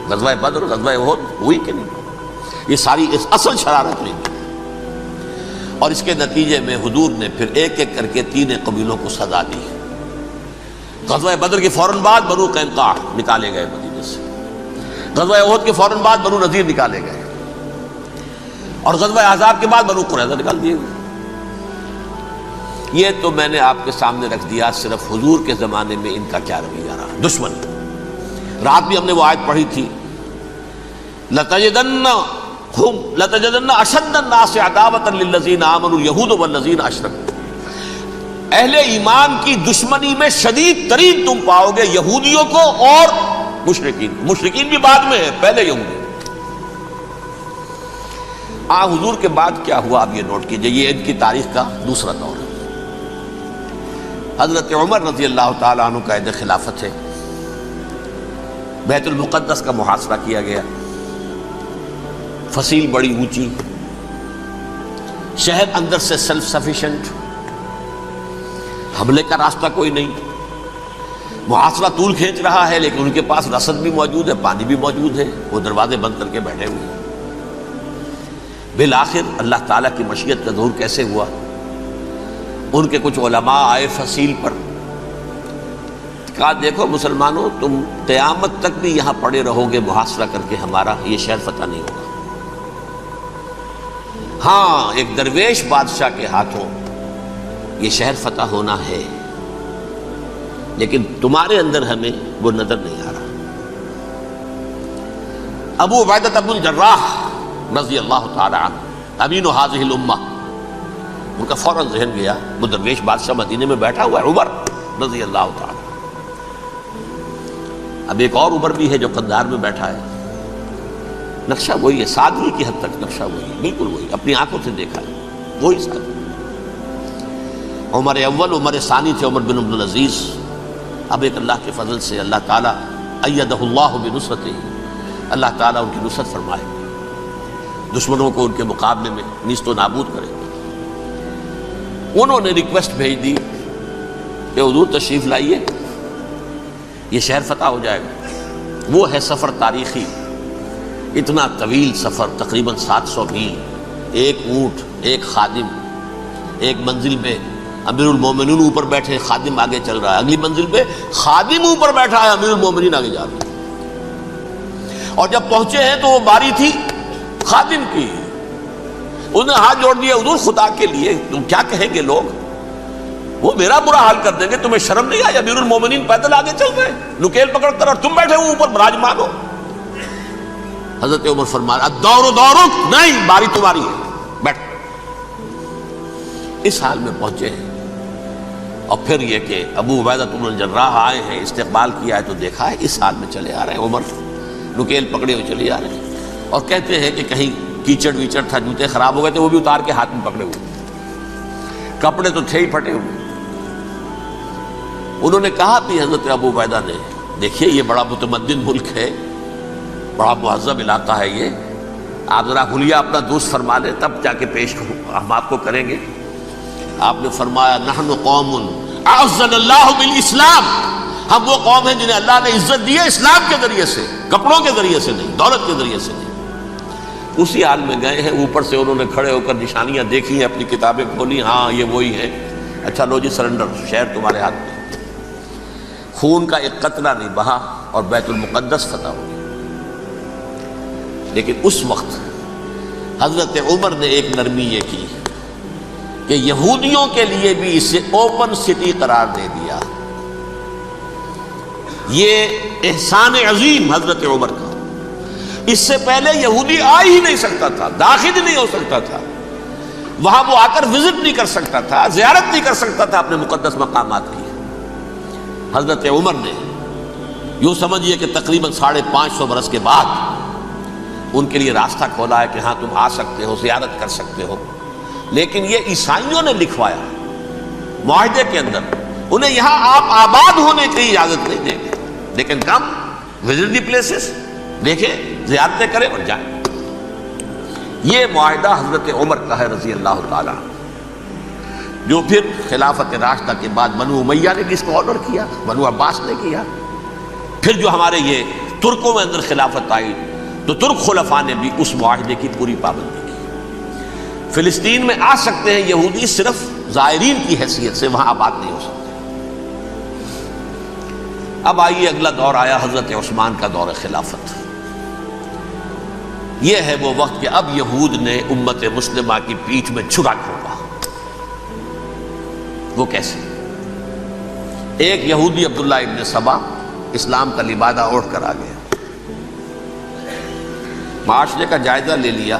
A: غزوہ بدر، غزوہ احد ہوئی کہ نہیں، یہ ساری اس اصل شرارت ہوئی، اور اس کے نتیجے میں حضور نے پھر ایک ایک کر کے 3 قبیلوں کو سزا دی۔ غزوہ بدر کے فوراً بعد بنو قینقاع نکالے گئے مدینے سے، غزوہ احد کے فوراً بعد بنو نذیر نکالے گئے، اور غزوہ احزاب کے بعد بنو قریظہ نکال دیے گئے۔ یہ تو میں نے آپ کے سامنے رکھ دیا صرف حضور کے زمانے میں ان کا کیا رویہ رہا، دشمن۔ رات بھی ہم نے وہ آیت پڑھی تھی، لَتَجِدَنَّ أَشَدَّ النَّاسِ عَدَاوَةً لِلَّذِينَ آمَنُوا الْيَهُودُ وَالَّذِينَ أَشْرَكُوا، اہل ایمان کی دشمنی میں شدید ترین تم پاؤ گے یہودیوں کو اور مشرکین، مشرکین بھی بعد میں ہے، پہلے یہودی۔ حضور کے بعد کیا ہوا اب یہ نوٹ کیجئے، یہ ان کی تاریخ کا دوسرا دور ہے۔ حضرت عمر رضی اللہ تعالیٰ عنہ کا عہد خلافت ہے، بیت المقدس کا محاصرہ کیا گیا، فصیل بڑی اونچی، شہر اندر سے سیلف سفیشنٹ، حملے کا راستہ کوئی نہیں، محاصرہ طول کھینچ رہا ہے، لیکن ان کے پاس رسد بھی موجود ہے، پانی بھی موجود ہے، وہ دروازے بند کر کے بیٹھے ہوئے ہیں۔ بالآخر اللہ تعالیٰ کی مشیت کا ظہور کیسے ہوا؟ ان کے کچھ علماء آئے فصیل پر، کہا دیکھو مسلمانوں، تم قیامت تک بھی یہاں پڑے رہو گے محاصرہ کر کے، ہمارا یہ شہر فتح نہیں ہوگا۔ ہاں ایک درویش بادشاہ کے ہاتھوں یہ شہر فتح ہونا ہے، لیکن تمہارے اندر ہمیں وہ نظر نہیں آ رہا۔ ابو عبیدہ بن الجراح رضی اللہ تعالی عنہ امین هذه الامہ، ان کا فوراً ذہن گیا وہ درویش بادشاہ مدینے میں بیٹھا ہوا ہے عمر رضی اللہ تعالی۔ اب ایک اور عمر بھی ہے جو قندھار میں بیٹھا ہے، نقشہ وہی ہے، سادگی کی حد تک نقشہ وہی ہے، بالکل وہی، اپنی آنکھوں سے دیکھا ہے وہی سادگی۔ عمر اول عمر ثانی تھے عمر بن عبدالعزیز۔ اب ایک اللہ کے فضل سے اللہ تعالیٰ ایدہ اللہ بنصرتہ، اللہ تعالیٰ ان کی نصرت فرمائے، دشمنوں کو ان کے مقابلے میں نیست و نابود کرے۔ انہوں نے ریکویسٹ بھیج دی کہ حضور تشریف لائیے، یہ شہر فتح ہو جائے گا۔ وہ ہے سفر تاریخی، اتنا طویل سفر، تقریباً 700 میل، ایک اونٹ، ایک خادم، ایک منزل پہ امیر المومنین اوپر بیٹھے، خادم آگے چل رہا ہے، اگلی منزل پہ خادم اوپر بیٹھا ہے، امیر المومنین آگے جا رہے ہیں۔ اور جب پہنچے ہیں تو وہ باری تھی خادم کی، انہوں نے ہاتھ جوڑ دیا، حضور خدا کے لیے تم کیا کہیں گے لوگ، وہ میرا برا حال کر دیں گے، تمہیں شرم نہیں آئی؟ امیر المومنین پیدل آگے چل رہے ہیں نکیل پکڑ کر، اور تم بیٹھے ہو اوپر براجمان ہو۔ حضرت عمر فرمایا الدور دورک، نہیں باری تمہاری ہے، بیٹھ۔ اس حال میں پہنچے ہیں، اور پھر یہ کہ ابو عبیدہ بن الجراح آئے ہیں، استقبال کیا ہے تو دیکھا ہے، اس حال میں چلے آ رہے ہیں، عمر نکیل پکڑے ہوئے چلے آ رہے ہیں، اور کہتے ہیں کہ کہیں کیچڑ ویچڑ تھا، جوتے خراب ہو گئے تھے، وہ بھی اتار کے ہاتھ میں پکڑے ہوئے، کپڑے تو تھے ہی پھٹے ہوئے۔ انہوں نے کہا بھی حضرت ابو عبیدہ نے، دیکھیے یہ بڑا متمدن ملک ہے، بڑا مہذب علاقہ ہے یہ، آپ ذرا حلیہ اپنا دوست فرما لیں تب جا کے پیش ہم آپ کو کریں گے۔ آپ نے فرمایا نحن قوم اعزنا اللہ بالاسلام، ہم وہ قوم ہیں جنہیں اللہ نے عزت دی ہے اسلام کے ذریعے سے، کپڑوں کے ذریعے سے نہیں، دولت کے ذریعے سے نہیں۔ اسی حال میں گئے ہیں، اوپر سے انہوں نے کھڑے ہو کر نشانیاں دیکھی ہیں، اپنی کتابیں کھولی، ہاں یہ وہی ہے، اچھا لو جی سرنڈر، شہر تمہارے ہاتھ میں۔ خون کا ایک قطرہ نہیں بہا اور بیت المقدس فتح ہو گیا۔ لیکن اس وقت حضرت عمر نے ایک نرمی یہ کی کہ یہودیوں کے لیے بھی اسے اوپن سٹی قرار دے دیا۔ یہ احسان عظیم حضرت عمر کا، اس سے پہلے یہودی آ ہی نہیں سکتا تھا، داخل نہیں ہو سکتا تھا، وہاں وہ آ کر وزٹ نہیں کر سکتا تھا، زیارت نہیں کر سکتا تھا اپنے مقدس مقامات کی۔ حضرت عمر نے یوں سمجھیے کہ تقریباً 550 برس کے بعد ان کے لیے راستہ کھولا ہے کہ ہاں تم آ سکتے ہو، زیارت کر سکتے ہو۔ لیکن یہ عیسائیوں نے لکھوایا معاہدے کے اندر، انہیں یہاں آپ آباد ہونے کی اجازت نہیں دیں گے، لیکن کم وزٹ دی پلیسز، دیکھیں زیارتیں کریں اور جائیں۔ یہ معاہدہ حضرت عمر کا ہے رضی اللہ تعالیٰ، جو پھر خلافت راشدہ کے بعد بنو امیہ نے بھی اس کو آنر کیا، بنو عباس نے کیا، پھر جو ہمارے یہ ترکوں میں اندر خلافت آئی تو ترک خلفاء نے بھی اس معاہدے کی پوری پابندی کی۔ فلسطین میں آ سکتے ہیں یہودی صرف زائرین کی حیثیت سے، وہاں آباد نہیں ہو سکتے۔ اب آئیے اگلا دور آیا حضرت عثمان کا دور خلافت۔ یہ ہے وہ وقت کہ اب یہود نے امت مسلمہ کی پیٹھ میں چھرا کھولا۔ وہ کیسے؟ ایک یہودی عبداللہ ابن سبا اسلام کا لبادہ اوڑھ کر آ گیا، معاشرے کا جائزہ لے لیا،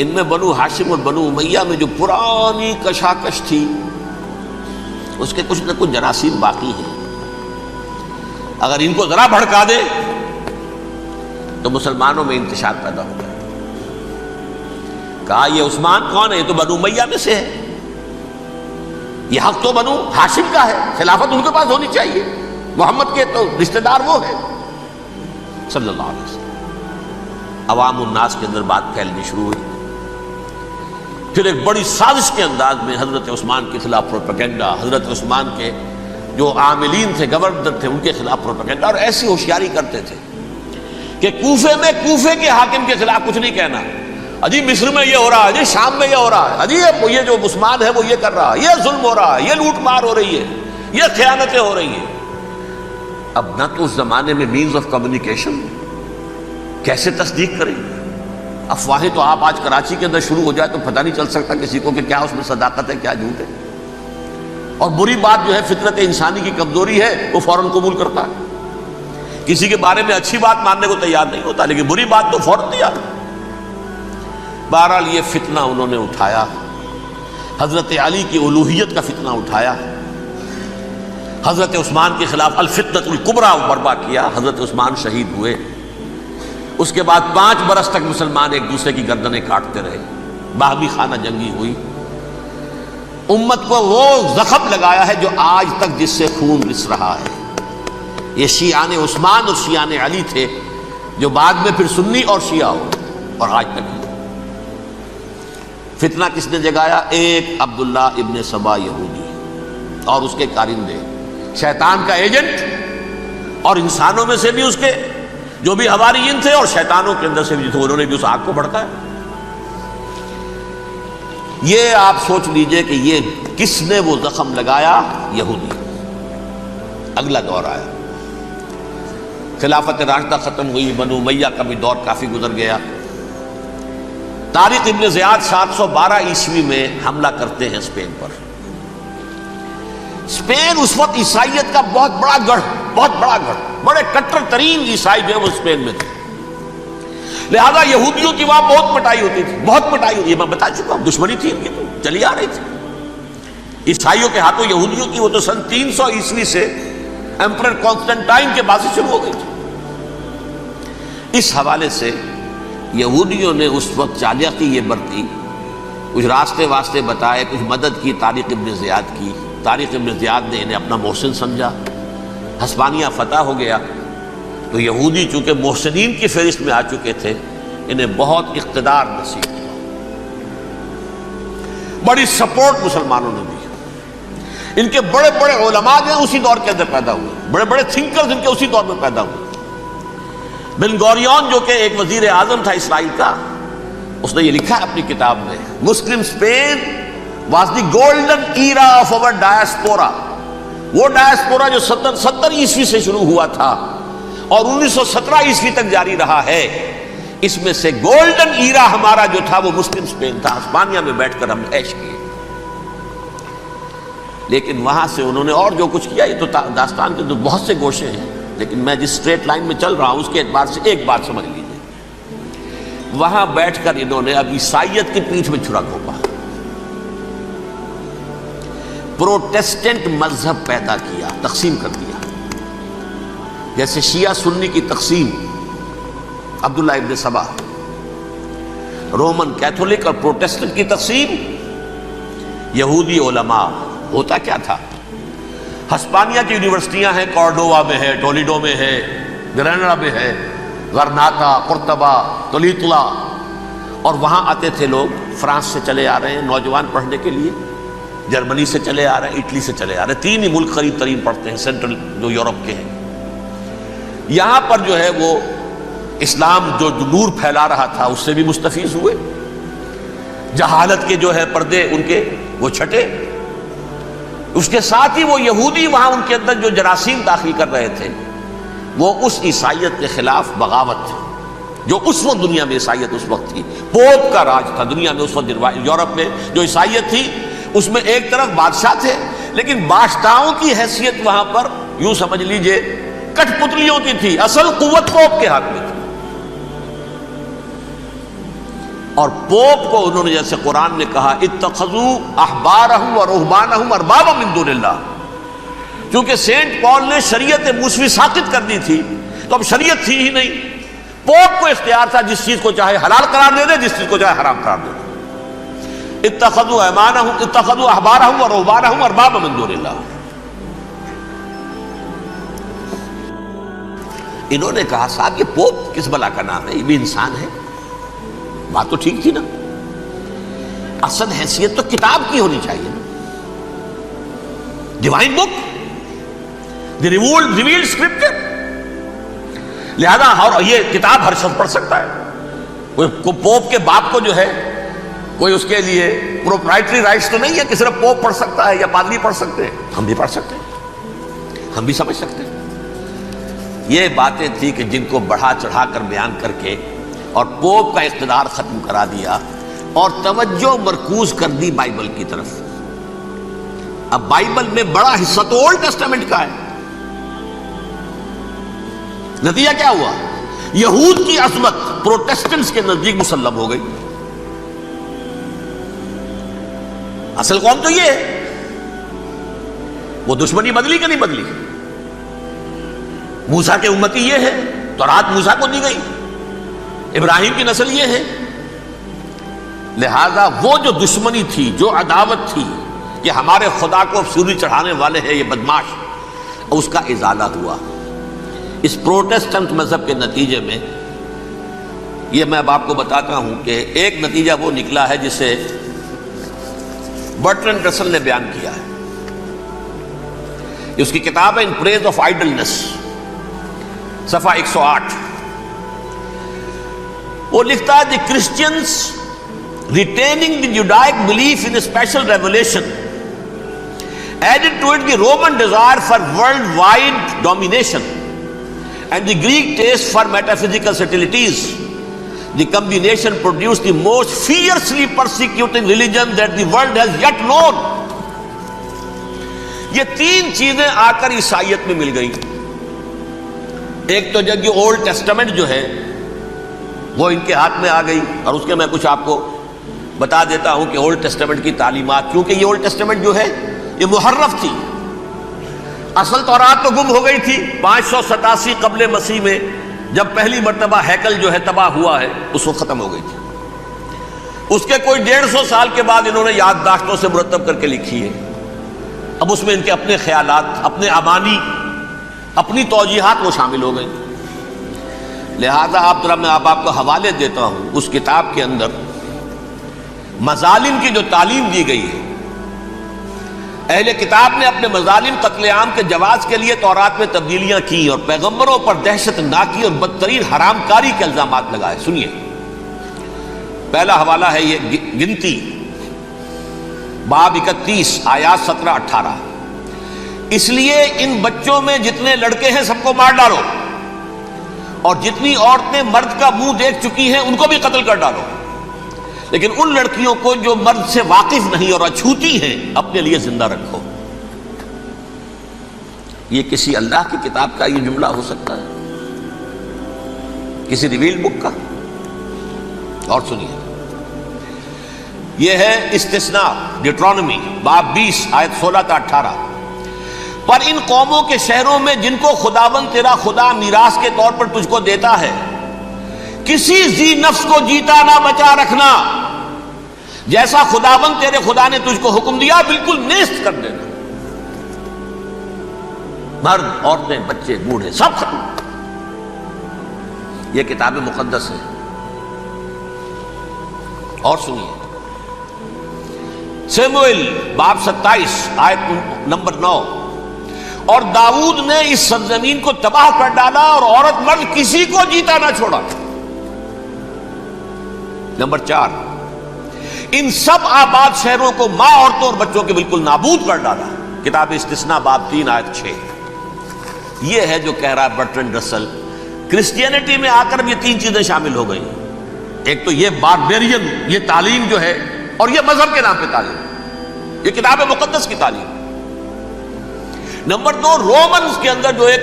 A: ان میں بنو ہاشم اور بنو امیہ میں جو پرانی کشاکش تھی اس کے کچھ نہ کچھ جراثیم باقی ہیں، اگر ان کو ذرا بھڑکا دے تو مسلمانوں میں انتشار پیدا ہو جائے۔ کہا یہ عثمان کون ہے؟ یہ تو بنو امیہ میں سے ہے، یہ حق تو بنو ہاشم کا ہے، خلافت ان کے پاس ہونی چاہیے، محمد کے تو رشتہ دار وہ ہے صلی اللہ علیہ وسلم۔ عوام الناس کے اندر بات پھیلنی شروع ہوئی، پھر ایک بڑی سازش کے انداز میں حضرت عثمان کے خلاف پروپیگنڈا، حضرت عثمان کے جو عاملین تھے، گورنر تھے، ان کے خلاف پروپیگنڈا، اور ایسی ہوشیاری کرتے تھے کہ کوفے میں کوفے کے حاکم کے خلاف کچھ نہیں کہنا، اجی مصر میں یہ ہو رہا ہے، اجی شام میں یہ ہو رہا ہے، اجی یہ جو عثمان ہے وہ یہ کر رہا ہے، یہ ظلم ہو رہا ہے، یہ لوٹ مار ہو رہی ہے، یہ خیانتیں ہو رہی ہیں۔ اب نہ تو اس زمانے میں مینز آف کمیونیکیشن، کیسے تصدیق کریں؟ افواہیں تو آپ آج کراچی کے اندر شروع ہو جائے تو پتہ نہیں چل سکتا کسی کو کہ کیا اس میں صداقت ہے کیا جھوٹ ہے. اور بری بات جو ہے فطرت انسانی کی کمزوری ہے وہ فوراً قبول کرتا ہے. کسی کے بارے میں اچھی بات ماننے کو تیار نہیں ہوتا لیکن بری بات تو فوراً تیار. بہرحال یہ فتنہ انہوں نے اٹھایا، حضرت علی کی الوہیت کا فتنہ اٹھایا، حضرت عثمان کے خلاف الفتنۃ الکبریٰ برپا کیا. حضرت عثمان شہید ہوئے. اس کے بعد 5 برس تک مسلمان ایک دوسرے کی گردنیں کاٹتے رہے، باہمی خانہ جنگی ہوئی. امت کو وہ زخم لگایا ہے جو آج تک جس سے خون رس رہا ہے. یہ شیعان عثمان اور شیعان علی تھے جو بعد میں پھر سنی اور شیعہ ہو اور آج تک. فتنہ کس نے جگایا؟ ایک عبداللہ ابن سبا یہودی اور اس کے کارندے، شیطان کا ایجنٹ، اور انسانوں میں سے بھی اس کے جو بھی حواریین تھے اور شیطانوں کے اندر سے بھی تھے، انہوں نے بھی اس آگ کو بھڑکایا. یہ آپ سوچ لیجئے کہ یہ کس نے وہ زخم لگایا؟ یہودی. اگلا دور آیا، خلافت راشدہ ختم ہوئی، بنو امیہ کا بھی دور کافی گزر گیا. طارق ابن زیاد 712 عیسوی میں حملہ کرتے ہیں اسپین پر. اسپین اس وقت عیسائیت کا بہت بڑا گڑھ، بڑے کٹر ترین عیسائی جو ہے وہ اسپین میں تھے. لہذا یہودیوں کی وہاں بہت پٹائی ہوتی تھی، یہ میں بتا چکا ہوں. دشمنی تھی ان کی تو چلی آ رہی تھی عیسائیوں کے ہاتھوں یہودیوں کی. وہ تو سن 300 عیسوی سے ایمپرر کانسٹنٹائن کے بعد سے شروع ہو گئی تھی. اس حوالے سے یہودیوں نے اس وقت چالاکی یہ برتی، کچھ راستے واسطے بتائے، کچھ مدد کی طارق ابن زیاد کی. طارق ابن زیاد نے انہیں اپنا محسن سمجھا. ہسپانیہ فتح ہو گیا تو یہودی چونکہ محسنین کی فہرست میں آ چکے تھے، انہیں بہت اقتدار نصیب ہوا. بڑی سپورٹ مسلمانوں نے دی. ان کے بڑے بڑے علماء جو اسی دور کے اندر پیدا ہوئے، بڑے بڑے تھنکرز ان کے اسی دور میں پیدا ہوئے. بن گوریون جو کہ ایک وزیر اعظم تھا اسرائیل کا، اس نے یہ لکھا ہے اپنی کتاب میں، Muslim Spain was the golden era of our diaspora. وہ ڈائسپورا جو 70 عیسوی سے شروع ہوا تھا اور 1917 عیسوی تک جاری رہا ہے، اس میں سے گولڈن ایرا ہمارا جو تھا وہ مسلم اسپین تھا. ہسپانیہ میں بیٹھ کر ہم نے عیش کیے. لیکن وہاں سے انہوں نے اور جو کچھ کیا، یہ تو داستان کے تو بہت سے گوشے ہیں، لیکن میں جس اسٹریٹ لائن میں چل رہا ہوں اس کے اعتبار سے ایک بات سمجھ لیجیے. وہاں بیٹھ کر انہوں نے اب عیسائیت کی پیٹھ میں چھرا گھونپا، پروٹیسٹنٹ مذہب پیدا کیا، تقسیم کر دیا. جیسے شیعہ سنی کی تقسیم، عبداللہ ابن سبا. رومن کیتھولک اور پروٹیسٹنٹ کی تقسیم، یہودی علماء. ہوتا کیا تھا؟ ہسپانیہ کی یونیورسٹیاں ہیں، کارڈووا میں ہے، ٹولیڈو میں ہے، گریناڈا میں ہے، غرناطہ، قرطبہ، تولیتلا. اور وہاں آتے تھے لوگ، فرانس سے چلے آ رہے ہیں نوجوان پڑھنے کے لیے، جرمنی سے چلے آ رہے ہیں، اٹلی سے چلے آ رہے ہیں. 3 ہی ملک قریب ترین پڑھتے ہیں سینٹرل جو یورپ کے ہیں. یہاں پر جو ہے وہ اسلام جو نور پھیلا رہا تھا اس سے بھی مستفیض ہوئے. جہالت کے جو ہے پردے ان کے وہ چھٹے. اس کے ساتھ ہی وہ یہودی وہاں ان کے اندر جو جراثیم داخل کر رہے تھے، وہ اس عیسائیت کے خلاف بغاوت تھی جو اس وقت دنیا میں عیسائیت اس وقت تھی. پوپ کا راج تھا دنیا میں اس وقت. یورپ میں جو عیسائیت تھی اس میں ایک طرف بادشاہ تھے، لیکن بادشاہوں کی حیثیت وہاں پر یوں سمجھ لیجئے کٹ پتلیوں کی تھی. اصل قوت پوپ کے ہاتھ میں تھی. اور پوپ کو انہوں نے جیسے قرآن نے کہا اتخذوا احبارهم ورهبانهم اربابا من دون اللہ. چونکہ سینٹ پال نے شریعت موسوی ساقط کر دی تھی تو اب شریعت تھی ہی نہیں. پوپ کو اختیار تھا جس چیز کو چاہے حلال قرار دے دے، جس چیز کو چاہے حرام قرار دے دے. اتخذوا احبارهم ورهبانهم اربابا من دون اللہ. انہوں نے کہا صاحب یہ پوپ کس بلا کا نام ہے، یہ بھی انسان ہے. بات تو ٹھیک تھی نا. اصل حیثیت تو کتاب کی ہونی چاہیے نا، ڈیوائن بک، دی ریویلڈ اسکرپچر. لہذا اور یہ کتاب ہر شخص پڑھ سکتا ہے. کوئی پوپ کے باپ کو جو ہے کوئی اس کے لیے پروپرائٹری رائٹس تو نہیں ہے کہ صرف پوپ پڑھ سکتا ہے یا پادری پڑھ سکتے ہیں. ہم بھی پڑھ سکتے ہیں، ہم بھی سمجھ سکتے ہیں. یہ باتیں تھی کہ جن کو بڑھا چڑھا کر بیان کر کے اور پوپ کا اقتدار ختم کرا دیا اور توجہ مرکوز کر دی بائبل کی طرف۔ اب بائبل میں بڑا حصہ تو اولڈ ٹیسٹامنٹ کا ہے۔ نتیجہ کیا ہوا؟ یہود کی عظمت پروٹیسٹنٹس کے نزدیک مسلم ہو گئی۔ اصل قوم تو یہ ہے، وہ دشمنی بدلی کہ نہیں بدلی؟ موسیٰ کے امتی یہ ہے، تورات موسیٰ کو دی گئی، ابراہیم کی نسل یہ ہے۔ لہذا وہ جو دشمنی تھی، جو عداوت تھی کہ ہمارے خدا کو سوری چڑھانے والے ہیں یہ بدماش، اس کا ازالہ ہوا۔ اس پروٹیسٹنٹ مذہب کے نتیجے میں یہ میں اب آپ کو بتاتا ہوں کہ ایک نتیجہ وہ نکلا ہے جسے برٹرنڈ رسل نے بیان کیا ہے۔ اس کی کتاب ہے ان پریز آف آئیڈلنس، صفحہ 108۔ وہ لکھتا ہے the Christians retaining the Judaic belief in special revelation added to it the Roman desire for worldwide domination and the Greek taste for metaphysical subtleties. The combination produced the most fiercely persecuting religion that the world has yet known. یہ تین چیزیں آ کر عیسائیت میں مل گئیں۔ ایک تو جب یہ اولڈ ٹیسٹامنٹ جو ہے وہ ان کے ہاتھ میں آ گئی، اور اس کے میں کچھ آپ کو بتا دیتا ہوں کہ اولڈ ٹیسٹامنٹ کی تعلیمات، کیونکہ یہ اولڈ ٹیسٹامنٹ جو ہے یہ محرف تھی۔ اصل تورات تو گم ہو گئی تھی 587 قبل مسیح میں، جب پہلی مرتبہ ہیکل جو ہے تباہ ہوا ہے، اس وقت ختم ہو گئی تھی۔ اس کے کوئی 150 سال کے بعد انہوں نے یادداشتوں سے مرتب کر کے لکھی ہے۔ اب اس میں ان کے اپنے خیالات، اپنے امانی، اپنی توجیحات وہ شامل ہو گئی۔ لہذا میں آپ کو حوالے دیتا ہوں اس کتاب کے اندر مظالم کی جو تعلیم دی گئی ہے۔ اہل کتاب نے اپنے مظالم قتل عام کے جواز کے لیے تورات میں تبدیلیاں کی اور پیغمبروں پر دہشت ناکی اور بدترین حرام کاری کے الزامات لگائے۔ سنیے، پہلا حوالہ ہے یہ گنتی باب 31 آیات 17-18۔ اس لیے ان بچوں میں جتنے لڑکے ہیں سب کو مار ڈالو، اور جتنی عورتیں مرد کا منہ دیکھ چکی ہیں ان کو بھی قتل کر ڈالو، لیکن ان لڑکیوں کو جو مرد سے واقف نہیں اور اچھوتی ہیں اپنے لیے زندہ رکھو۔ یہ کسی اللہ کی کتاب کا یہ جملہ ہو سکتا ہے؟ کسی ریویل بک کا؟ اور سنیے، یہ ہے استثناء ڈیٹرانومی باب 20 آیت 16-18۔ پر ان قوموں کے شہروں میں جن کو خداوند تیرا خدا میراث کے طور پر تجھ کو دیتا ہے، کسی ذی نفس کو جیتا نہ بچا رکھنا، جیسا خداوند تیرے خدا نے تجھ کو حکم دیا بالکل نیست کر دینا۔ مرد، عورتیں، بچے، بوڑھے سب ختم۔ یہ کتاب مقدس ہے۔ اور سنیے، سیموئیل باب 27 آیت نمبر 9۔ اور داؤد نے اس سرزمین کو تباہ کر ڈالا اور عورت مرد کسی کو جیتا نہ چھوڑا۔ نمبر 4، ان سب آباد شہروں کو ماں، عورتوں اور بچوں کے بالکل نابود کر ڈالا۔ کتاب استثناء باب 3 آیت 6۔ یہ ہے جو کہہ رہا ہے برٹرنڈ رسل، کرسچینٹی میں آ کر یہ تین چیزیں شامل ہو گئی۔ ایک تو یہ باربیرین یہ تعلیم جو ہے، اور یہ مذہب کے نام پہ تعلیم، یہ کتاب مقدس کی تعلیم۔ نمبر 2، رومنز کے اندر جو ایک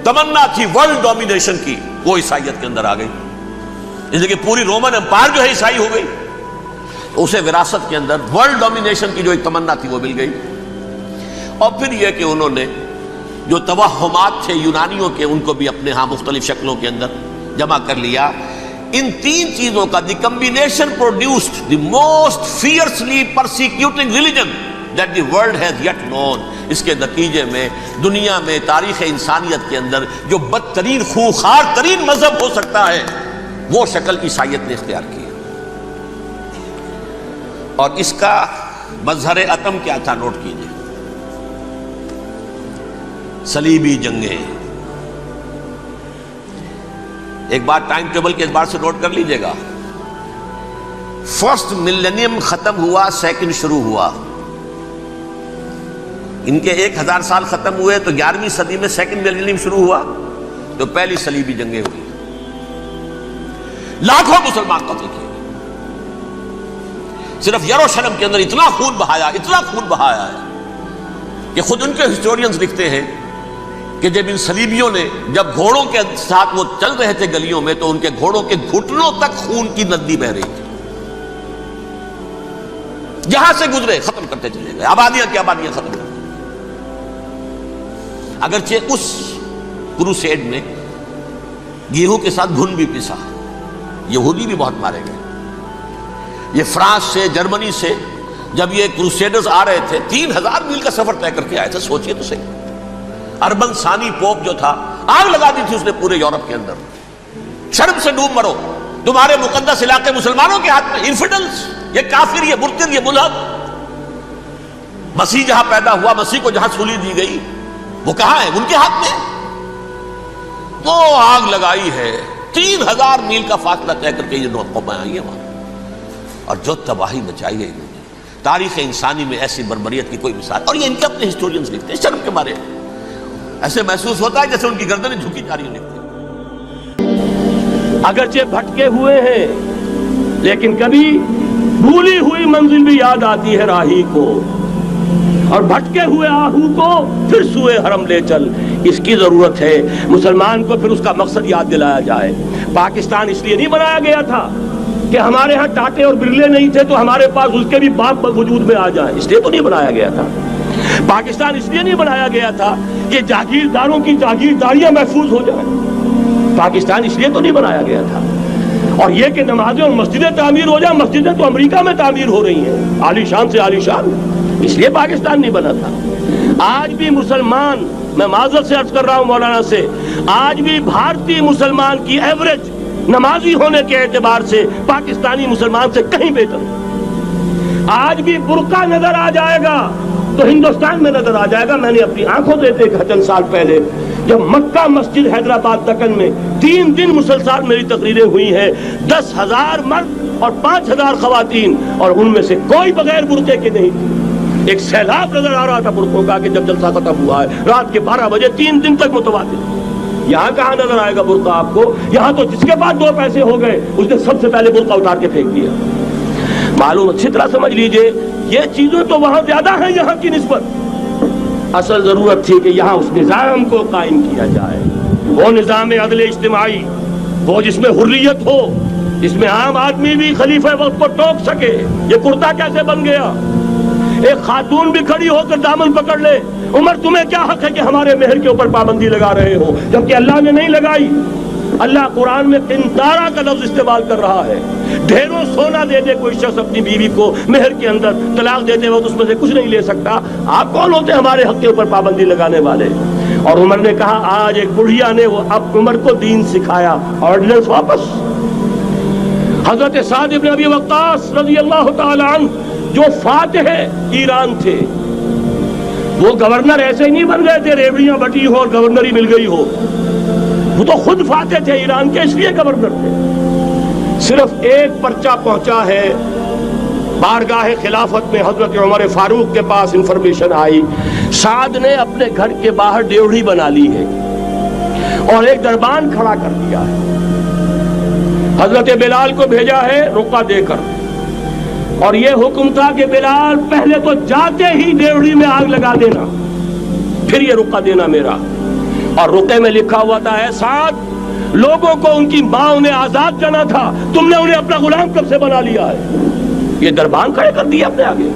A: تمنا تھی ورلڈ ڈومینیشن کی، وہ عیسائیت کے اندر آ گئی، اس لیے کہ پوری رومن امپائر جو ہے عیسائی ہو گئی۔ اسے وراثت کے اندر ورلڈ ڈومینیشن کی جو ایک تمنا تھی وہ مل گئی۔ اور پھر یہ کہ انہوں نے جو توہمات تھے یونانیوں کے، ان کو بھی اپنے ہاں مختلف شکلوں کے اندر جمع کر لیا۔ ان تین چیزوں کا the combination produced the most fiercely persecuting religion that the world has yet known. اس کے نتیجے میں دنیا میں تاریخ انسانیت کے اندر جو بدترین خونخوار ترین مذہب ہو سکتا ہے وہ شکل عیسائیت نے اختیار کی۔ اور اس کا مظہر عتم کیا تھا؟ نوٹ کیجیے، صلیبی جنگیں۔ ایک بات ٹائم ٹیبل کے اعتبار سے نوٹ کر لیجئے گا، فرسٹ ملینیم ختم ہوا، سیکنڈ شروع ہوا۔ ان کے 1000 سال ختم ہوئے تو 11ویں صدی میں سیکنڈ ملینیم شروع ہوا، تو پہلی صلیبی جنگیں ہوئی۔ لاکھوں مسلمان قتل کیے، صرف یروشلم کے اندر اتنا خون بہایا ہے کہ خود ان کے ہسٹورینز لکھتے ہیں کہ جب ان صلیبیوں نے جب گھوڑوں کے ساتھ وہ چل رہے تھے گلیوں میں تو ان کے گھوڑوں کے گھٹنوں تک خون کی ندی بہ رہی تھی، جہاں سے گزرے ختم کرتے چلے گئے، آبادیاں کی آبادیاں ختم کر دی۔ اگرچہ اس کروسیڈ میں گیہوں کے ساتھ گھن بھی پسا، یہودی بھی بہت مارے گئے۔ یہ فرانس سے، جرمنی سے جب یہ کروسیڈرز آ رہے تھے 3000 میل کا سفر طے کر کے آئے تھے، سوچئے تو صحیح۔ اربن ثانی پوپ جو تھا آگ لگا دی تھی اس نے پورے یورپ کے اندر، شرم سے ڈوب مرو، تمہارے مقدس علاقے مسلمانوں کے ہاتھ میں، انفیڈلز، یہ کافر، یہ مرتد، یہ ملحد۔ مسیح جہاں پیدا ہوا، مسیح کو جہاں سولی دی گئی، وہ کہاں ہے؟ ان کے ہاتھ میں۔ وہ آگ لگائی ہے، 3000 میل کا فاصلہ طے کر کے یہ نو قومیں آئی ہیں وہاں، اور جو تباہی مچائی ہے انہوں نے، تاریخ انسانی میں ایسی بربریت کی کوئی مثال۔ اور یہ ان کے اپنے ہسٹورینز لکھتے ہیں شرم کے بارے میں، ایسے محسوس ہوتا ہے جیسے ان کی گردنیں جھکی جا رہی ہیں لکھتے ہیں۔
B: اگرچہ بھٹکے ہوئے ہیں لیکن کبھی بھولی ہوئی منزل بھی یاد آتی ہے راہی کو، اور بھٹکے ہوئے آہو کو پھر سوئے حرم لے چل۔ اس کی ضرورت ہے مسلمان کو پھر اس کا مقصد یاد دلایا جائے۔ پاکستان اس لیے نہیں بنایا گیا تھا کہ ہمارے ہاں ٹاٹے اور برلے نہیں تھے تو ہمارے پاس اس کے بھی باپ وجود میں آ جائیں، اس لیے تو نہیں بنایا گیا تھا۔ پاکستان اس لیے نہیں بنایا گیا تھا کہ جاگیرداروں کی جاگیرداریاں محفوظ ہو جائیں، پاکستان اس لیے تو نہیں بنایا گیا تھا۔ اور یہ کہ نمازیں اور مسجدیں تعمیر ہو جائیں، مسجدیں تو امریکہ میں تعمیر ہو رہی ہیں عالی شان سے عالی شان، اس لیے پاکستان نہیں بنا تھا۔ آج بھی مسلمان، میں معذرت سے عرض کر رہا ہوں مولانا سے، آج بھی بھارتی مسلمان کی ایوریج نمازی ہونے کے اعتبار سے پاکستانی مسلمان سے کہیں بہتر۔ آج بھی برقع نظر آ جائے گا تو ہندوستان میں نظر آ جائے گا۔ میں نے اپنی آنکھوں سے دیکھا چند سال پہلے جب مکہ مسجد حیدرآباد دکن میں 3 دن مسلسل میری تقریریں ہوئی ہیں، 10,000 مرد اور 5,000 خواتین، اور ان میں سے کوئی بغیر برقعے کے نہیں تھی۔ ایک سیلاب نظر آ رہا تھا برقعوں کا کہ جب جلسہ ختم ہوا ہے رات کے 12 بجے 3 دن تک متواتر۔ یہاں کہاں نظر آئے گا برقع آپ کو؟ یہاں تو جس کے پاس 2 پیسے ہو گئے اس نے سب سے پہلے برقع اتار کے پھینک دیا۔ معلوم اچھی طرح سمجھ لیجئے یہ چیزیں تو وہاں زیادہ ہیں یہاں کی نسبت۔ اصل ضرورت تھی کہ یہاں اس نظام کو قائم کیا جائے، وہ نظام عدل اجتماعی، وہ جس میں حریت ہو، جس میں عام آدمی بھی خلیفہ وقت کو ٹوک سکے۔ یہ کرتا کیسے بن گیا؟ ایک خاتون بھی کھڑی ہو کر دامن پکڑ لے، عمر تمہیں کیا حق ہے کہ ہمارے مہر کے اوپر پابندی لگا رہے ہو، جبکہ اللہ نے نہیں لگائی۔ اللہ قرآن میں قنطارہ کا لفظ استعمال کر رہا ہے۔ ڈھیروں سونا دے دے کوئی شخص اپنی بیوی کو مہر کے اندر، طلاق دیتے وقت اس میں سے کچھ نہیں لے سکتا۔ آپ کون ہوتے ہیں ہمارے حق کے اوپر پابندی لگانے والے؟ اور عمر نے کہا آج ایک بڑھیا نے وہ اب عمر کو دین سکھایا، آرڈیننس واپس۔ حضرت سعد بن ابی وقاص رضی اللہ تعالی عنہ جو فاتح ایران تھے، وہ گورنر ایسے ہی نہیں بن گئے تھے ریوڑیاں بٹی ہو اور گورنری مل گئی ہو، وہ تو خود فاتح تھے ایران کے، اس لیے گورنر تھے۔ صرف ایک پرچہ پہنچا ہے بارگاہ خلافت میں، حضرت عمر فاروق کے پاس انفارمیشن آئی سعد نے اپنے گھر کے باہر ڈیوڑی بنا لی ہے اور ایک دربان کھڑا کر دیا ہے، حضرت بلال کو بھیجا ہے رقعہ دے کر، اور یہ حکم تھا کہ بلال پہلے تو جاتے ہی ڈیوڑی میں آگ لگا دینا، پھر یہ رقعہ دینا میرا۔ اور رقعے میں لکھا ہوا تھا ہے سعد، لوگوں کو ان کی ماں نے آزاد جانا تھا، تم نے انہیں اپنا غلام کب سے بنا لیا ہے؟ یہ دربان کھڑے کر دیا اپنے آگے۔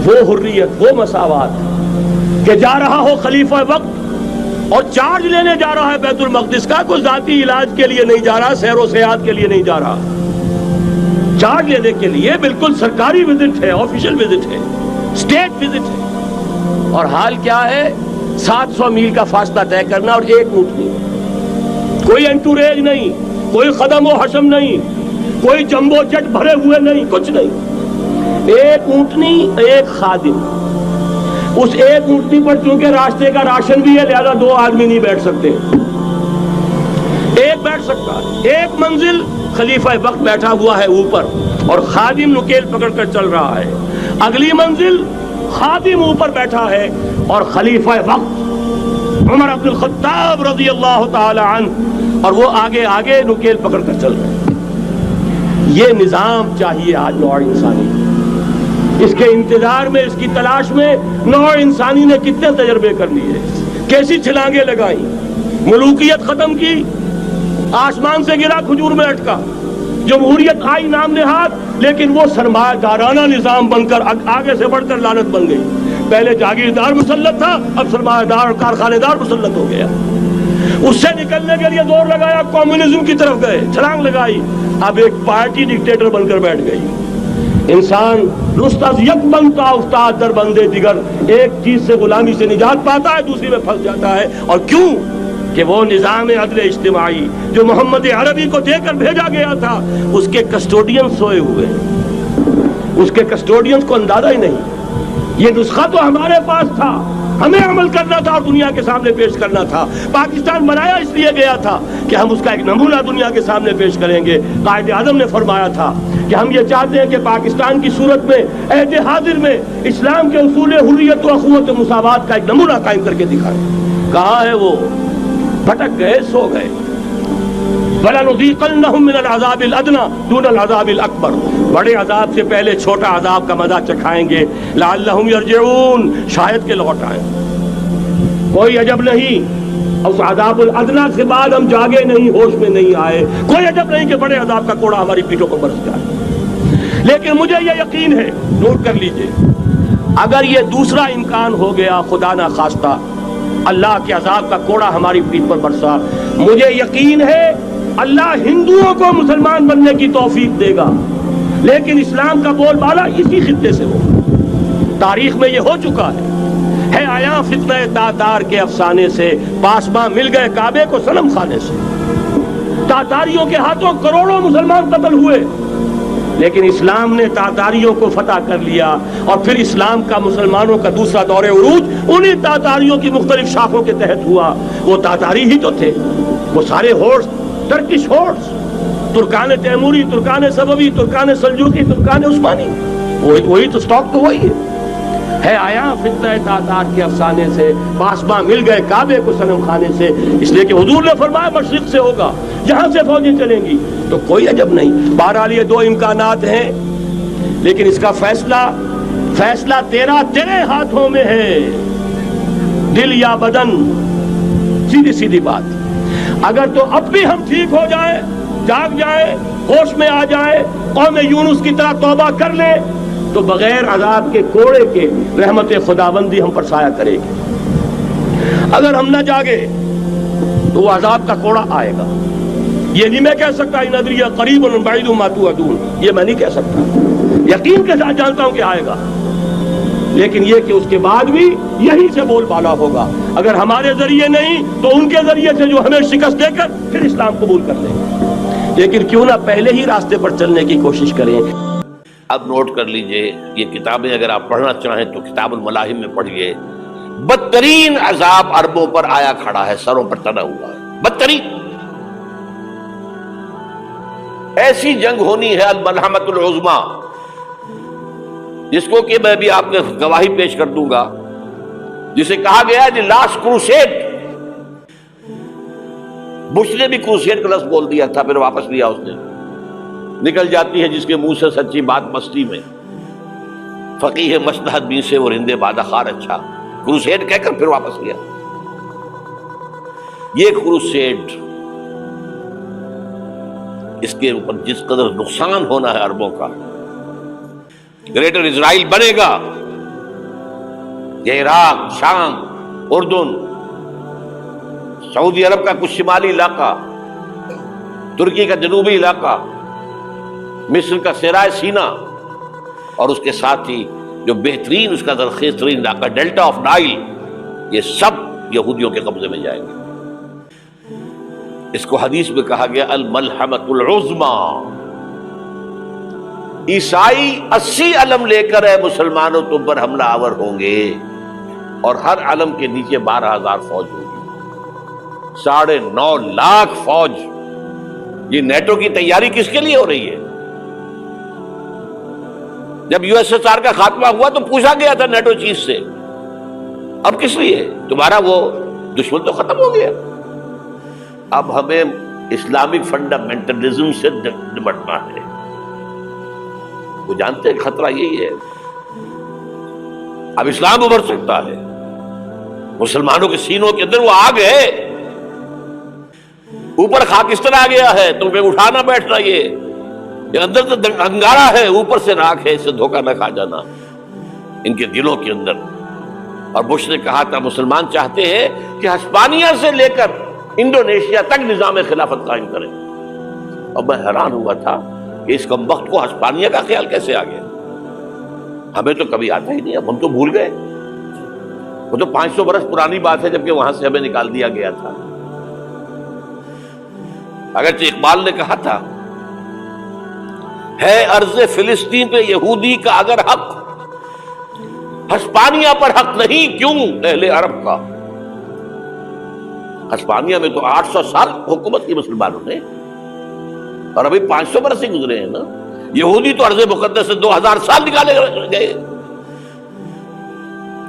B: وہ حریت، وہ مساوات کہ جا رہا ہو خلیفہ وقت اور چارج لینے جا رہا ہے بیت المقدس کا، کوئی ذاتی علاج کے لیے نہیں جا رہا، سیر و سیاحت کے لیے نہیں جا رہا، چارج لینے کے لیے بالکل سرکاری وزٹ ہے، آفیشل وزٹ ہے، اسٹیٹ وزٹ ہے۔ اور حال کیا ہے؟ 700 میل کا فاصلہ طے کرنا اور ایک اونٹنی، کوئی انٹوریج نہیں، کوئی قدم و حشم نہیں، کوئی جمبو جٹ بھرے ہوئے نہیں، کچھ نہیں، ایک اونٹنی ایک خادم۔ اس ایک اونٹنی پر چونکہ راستے کا راشن بھی ہے لہذا 2 آدمی نہیں بیٹھ سکتے، ایک بیٹھ سکتا ہے۔ ایک منزل خلیفہ وقت بیٹھا ہوا ہے اوپر اور خادم نکیل پکڑ کر چل رہا ہے، اگلی منزل خادم اوپر بیٹھا ہے اور خلیفہ وقت عمر عبد الخطاب رضی اللہ تعالی عنہ اور وہ آگے آگے نکیل پکڑ کر چل رہے ہیں۔ یہ نظام چاہیے آج نوع انسانی کو۔ اس کے انتظار میں، اس کی تلاش میں نوع انسانی نے کتنے تجربے کر لیے، کیسی چھلانگیں لگائیں، ملوکیت ختم کی، آسمان سے گرا کھجور میں اٹکا، جمہوریت آئی نام نہاد، لیکن وہ سرمایہ دارانہ نظام بن کر آگے سے بڑھ کر لعنت بن گئی۔ پہلے جاگیردار مسلط تھا، اب سرمایہ دار اور کارخانے دار مسلط ہو گیا۔ اس سے نکلنے کے لیے زور لگایا، کمیونزم کی طرف گئے، چھلانگ لگائی، اب ایک پارٹی ڈکٹیٹر بن کر بیٹھ گئی۔ انسان رست از یک بنتا افتاد در بندے دیگر، ایک چیز سے غلامی سے نجات پاتا ہے، دوسری میں پھنس جاتا ہے۔ اور کیوں؟ کہ وہ نظام عدل اجتماعی جو محمد عربی کو دے کر بھیجا گیا تھا، اس کے کسٹوڈین سوئے ہوئے، اس کے کسٹوڈینز کو اندازہ ہی نہیں۔ یہ نسخہ تو ہمارے پاس تھا، ہمیں عمل کرنا تھا اور دنیا کے سامنے پیش کرنا تھا۔ پاکستان بنایا اس لیے گیا تھا کہ ہم اس کا ایک نمونہ دنیا کے سامنے پیش کریں گے۔ قائد اعظم نے فرمایا تھا کہ ہم یہ چاہتے ہیں کہ پاکستان کی صورت میں، عہد حاضر میں، اسلام کے اصول حریت و اخوت و مساوات کا ایک نمونہ قائم کر کے دکھائیں۔ کہاں ہے وہ؟ بھٹک گئے، سو گئے۔ وَلَنُذِيقَنَّهُم مِّنَ الْعَذَابِ الْأَدْنَىٰ دُونَ الْعَذَابِ الْأَكْبَرِ، بڑے عذاب سے پہلے چھوٹا عذاب کا مزہ چکھائیں گے۔ لَعَلَّهُمْ يَرْجِعُونَ، شاید کہ لوٹ آئیں۔ کوئی عجب نہیں اس عذاب الادنیٰ سے بعد ہم جاگے نہیں، ہوش میں نہیں آئے، کوئی عجب نہیں کہ بڑے عذاب کا کوڑا ہماری پیٹھوں پر برس جائے۔ لیکن مجھے یہ یقین ہے، نوٹ کر لیجئے، اگر یہ دوسرا امکان ہو گیا، خدا نہ خواستہ اللہ کے عذاب کا کوڑا ہماری پیٹھ پر برسا، مجھے یقین ہے اللہ ہندوؤں کو مسلمان بننے کی توفیق دے گا، لیکن اسلام کا بول بالا اسی خطے سے ہو۔ تاریخ میں یہ ہو چکا ہے آیا فتنہ تاتار کے افسانے سے، پاسباں مل گئے کعبے کو صنم خانے سے۔ تاتاریوں کے ہاتھوں کروڑوں مسلمان قتل ہوئے، لیکن اسلام نے تاتاریوں کو فتح کر لیا، اور پھر اسلام کا مسلمانوں کا دوسرا دور عروج انہی تاتاریوں کی مختلف شاخوں کے تحت ہوا۔ وہ تاتاری ہی تو تھے، وہ سارے ہورس، ٹرکش ہورس، ترکان تیموری، ترکان سبوی، ترکان سلجوقی، ترکان عثمانی، وہی تو سٹاک تو وہی ہے آیا فتنہ تاتار کے افسانے سے، پاسباں مل گئے کعبے کو صنم خانے سے، اس لیے کہ حضور نے فرمایا مشرق سے ہوگا، جہاں سے فوجیں چلیں گی، تو کوئی عجب نہیں۔ بہرحال یہ دو امکانات ہیں، لیکن اس کا فیصلہ تیرے ہاتھوں میں ہے، دل یا بدن، سیدھی سیدھی بات۔ اگر تو اب بھی ہم ٹھیک ہو جائیں، جاگ جائیں، ہوش میں آ جائیں، قوم یونس کی طرح توبہ کر لیں، تو بغیر عذاب کے کوڑے کے رحمت خداوندی ہم پر سایہ کرے گی۔ اگر ہم نہ جاگے تو وہ عذاب کا کوڑا آئے گا۔ یہ نہیں میں کہہ سکتا ان ادری قریب بعید ما توعدون، یہ میں نہیں کہہ سکتا، یقین کے ساتھ جانتا ہوں کہ آئے گا، لیکن یہ کہ اس کے بعد بھی یہی سے بول بالا ہوگا۔ اگر ہمارے ذریعے نہیں تو ان کے ذریعے سے، جو ہمیں شکست دے کر پھر اسلام قبول کر لیں گے۔ لیکن کیوں نہ پہلے ہی راستے پر چلنے کی کوشش کریں۔
A: اب نوٹ کر لیجئے، یہ کتابیں اگر آپ پڑھنا چاہیں تو کتاب الملاحم میں پڑھیے۔ بدترین عذاب عربوں پر آیا کھڑا ہے، سروں پر تنا ہوا ہے، بدترین۔ ایسی جنگ ہونی ہے الملحمۃ العظمیٰ، جس کو کہ میں بھی آپ کے گواہی پیش کر دوں گا، جسے کہا گیا ہے لاسٹ کروسیڈ۔ بش نے بھی کروسیڈ کا لفظ بول دیا تھا، پھر واپس لیا اس نے۔ نکل جاتی ہے جس کے منہ سے سچی بات مستی میں، فقیہ مصلحت بھی سے وہ رندے بادہ خار اچھا، کروسیڈ کہہ کر پھر واپس لیا۔ یہ کروسیڈ، اس کے اوپر جس قدر نقصان ہونا ہے عربوں کا، گریٹر اسرائیل بنے گا، یہ عراق، شام، اردن، سعودی عرب کا کچھ شمالی علاقہ، ترکی کا جنوبی علاقہ، مصر کا صحرائے سینا، اور اس کے ساتھ ہی جو بہترین اس کا زرخیز ترین علاقہ ڈیلٹا آف نائل، یہ سب یہودیوں کے قبضے میں جائیں گے۔ اس کو حدیث میں کہا گیا الملحمۃ العظمیٰ۔ عیسائی 80 علم لے کر اے مسلمانوں تم پر حملہ آور ہوں گے، اور ہر علم کے نیچے 12,000 فوج ہوگی، 9.5 لاکھ فوج۔ یہ نیٹو کی تیاری کس کے لیے ہو رہی ہے؟ جب USSR کا خاتمہ ہوا تو پوچھا گیا تھا نیٹو چیف سے، اب کس لیے؟ تمہارا وہ دشمن تو ختم ہو گیا، اب ہمیں اسلامک فنڈامنٹلزم سے نمٹنا ہے۔ وہ جانتے ہیں خطرہ یہی ہے. اب اسلام ابھر سکتا ہے، مسلمانوں کے سینوں کے اندر وہ آگ ہے، اوپر خاکستر آ گیا ہے، تم پہ اٹھانا بیٹھنا، یہ اندر تو انگارہ ہے، اوپر سے راکھ ہے، اسے دھوکہ نہ کھا جانا ان کے دلوں کے اندر. اور بش نے کہا تھا مسلمان چاہتے ہیں کہ ہسپانیہ سے لے کر انڈونیشیا تک نظام خلافت قائم کریں. اور میں حیران ہوا تھا کہ اس کمبخت کو ہسپانیہ کا خیال کیسے آ گیا. ہمیں تو کبھی آتا ہی نہیں، اب ہم تو بھول گئے. وہ تو 500 برس پرانی بات ہے جبکہ وہاں سے ہمیں نکال دیا گیا تھا. اگرچہ اقبال نے کہا تھا ہے ارض فلسطین پہ یہودی کا اگر حق، ہسپانیہ پر حق نہیں کیوں اہل عرب کا. ہسپانیہ میں تو 800 سال حکومت کی مسلمانوں نے، اور ابھی 500 برس ہی گزرے ہیں نا. یہودی تو ارض مقدس سے 2000 سال نکالے گئے.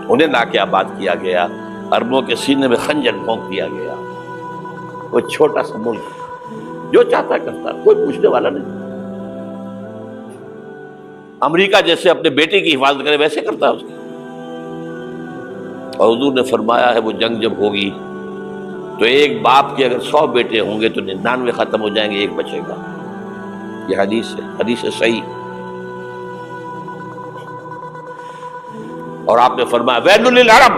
A: انہیں لا کے آباد کیا گیا، عربوں کے سینے میں خنجر پھونک دیا گیا. وہ چھوٹا سا ملک جو چاہتا کرتا، کوئی پوچھنے والا نہیں. امریکہ جیسے اپنے بیٹے کی حفاظت کرے ویسے کرتا ہے اس کی. اور حضور نے فرمایا ہے وہ جنگ جب ہوگی تو ایک باپ کے اگر 100 بیٹے ہوں گے تو 99 ختم ہو جائیں گے، ایک بچے گا. یہ حدیث ہے، حدیث صحیح. اور آپ نے فرمایا ویل للعرب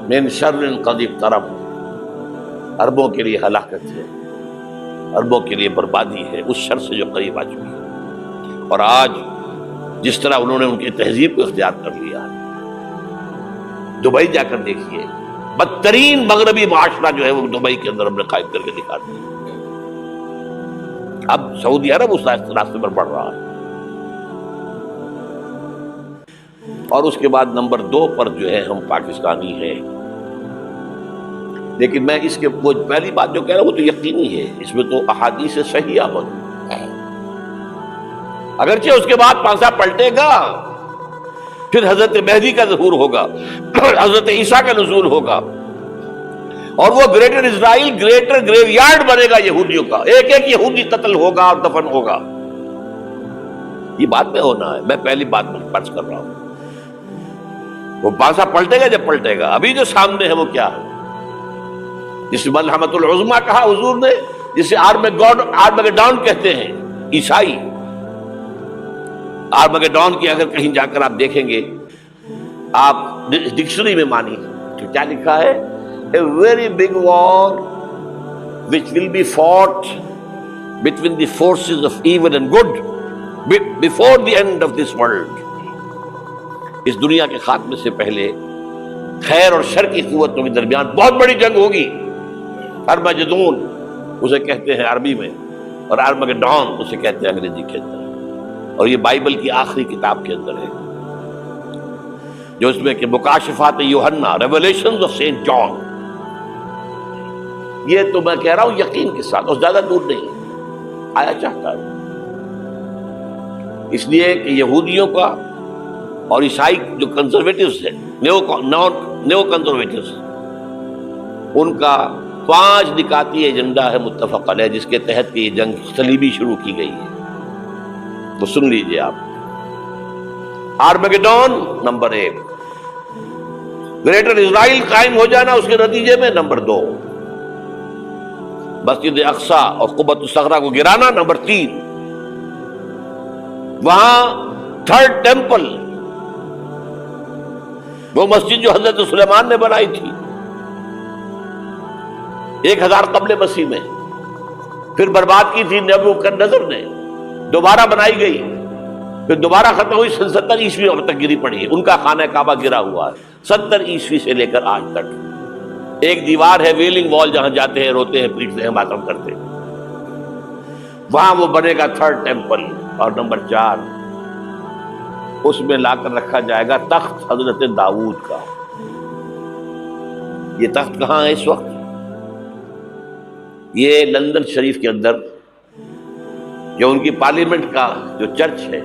A: من شر قد اقترب، عربوں کے لیے ہلاکت ہے، عربوں کے لیے بربادی ہے اس شر سے جو قریب آ چکی ہے. اور آج جس طرح انہوں نے ان کی تہذیب کو اختیار کر لیا، دبئی جا کر دیکھیے، بدترین مغربی معاشرہ جو ہے وہ دبئی کے اندر ہم نے قائم کر کے دکھا دیا. اب سعودی عرب اس راستے پر بڑھ رہا ہے. اور اس کے بعد نمبر 2 پر جو ہے ہم پاکستانی ہیں. لیکن میں اس کے وہ پہلی بات جو کہہ رہا ہوں وہ تو یقینی ہے، اس میں تو احادیث صحیحہ موجود ہے. اگرچہ اس کے بعد پانسا پلٹے گا، پھر حضرت مہدی کا ظہور ہوگا، حضرت عیسیٰ کا نزول ہوگا، اور وہ گریٹر اسرائیل گریٹر گریو یارڈ بنے گا یہودیوں کا. ایک ایک یہودی قتل ہوگا اور دفن ہوگا. یہ بات میں ہونا ہے، میں پہلی بات میں فرض کر رہا ہوں. وہ پانسا پلٹے گا جب پلٹے گا. ابھی جو سامنے ہے وہ کیا ہے؟ جس ملحمۃ العظمیٰ کہا حضور نے، جسے آرمگیڈون کہتے ہیں عیسائی. آرمگیڈون کی اگر کہیں جا کر آپ دیکھیں گے، آپ ڈکشنری میں مانی تو کیا لکھا ہے؟ A very big war which will be fought between the forces of evil and good before the end of this world. اس دنیا کے خاتمے سے پہلے خیر اور شر کی قوتوں کے درمیان بہت بڑی جنگ ہوگی. ارمجدون اسے کہتے ہیں عربی میں، اور آرمگیڈون اسے کہتے ہیں انگریزی کے اندر. اور یہ بائبل کی آخری کتاب کے اندر ہے، جو اس میں کہ مکاشفات یوحنا، ریویلیشنز آف سینٹ جان. یہ تو میں کہہ رہا ہوں یقین کے ساتھ، اور زیادہ دور نہیں آیا چاہتا ہے. اس لیے کہ یہودیوں کا اور عیسائی جو کنزرویٹوز ہیں، نیو کنزرویٹوز، ان کا 5 نکاتی ایجنڈا ہے متفق علیہ، جس کے تحت یہ جنگ صلیبی شروع کی گئی ہے. وہ سن لیجئے آپ. آرمگیڈون نمبر 1، گریٹر اسرائیل قائم ہو جانا اس کے نتیجے میں نمبر 2، مسجد اقصی اور قبۃ الصخرہ کو گرانا نمبر 3، وہاں 3rd ٹیمپل، وہ مسجد جو حضرت سلیمان نے بنائی تھی 1000 قبل مسیح میں، پھر برباد کی تھی نبوکدنضر نے، دوبارہ بنائی گئی، پھر دوبارہ ختم ہوئی 70 عیسوی تک گری پڑی ہے. ان کا خانہ کعبہ گرا ہوا ہے 70 عیسوی سے لے کر آج تک. ایک دیوار ہے ویلنگ وال، جہاں جاتے ہیں، روتے ہیں، پیٹتے ہیں، ماتم کرتے ہیں. وہاں وہ بنے گا 3rd ٹیمپل. اور نمبر 4، اس میں لا کر رکھا جائے گا تخت حضرت داؤد کا. یہ تخت کہاں ہے اس وقت؟ یہ لندن شریف کے اندر جو ان کی پارلیمنٹ کا جو چرچ ہے،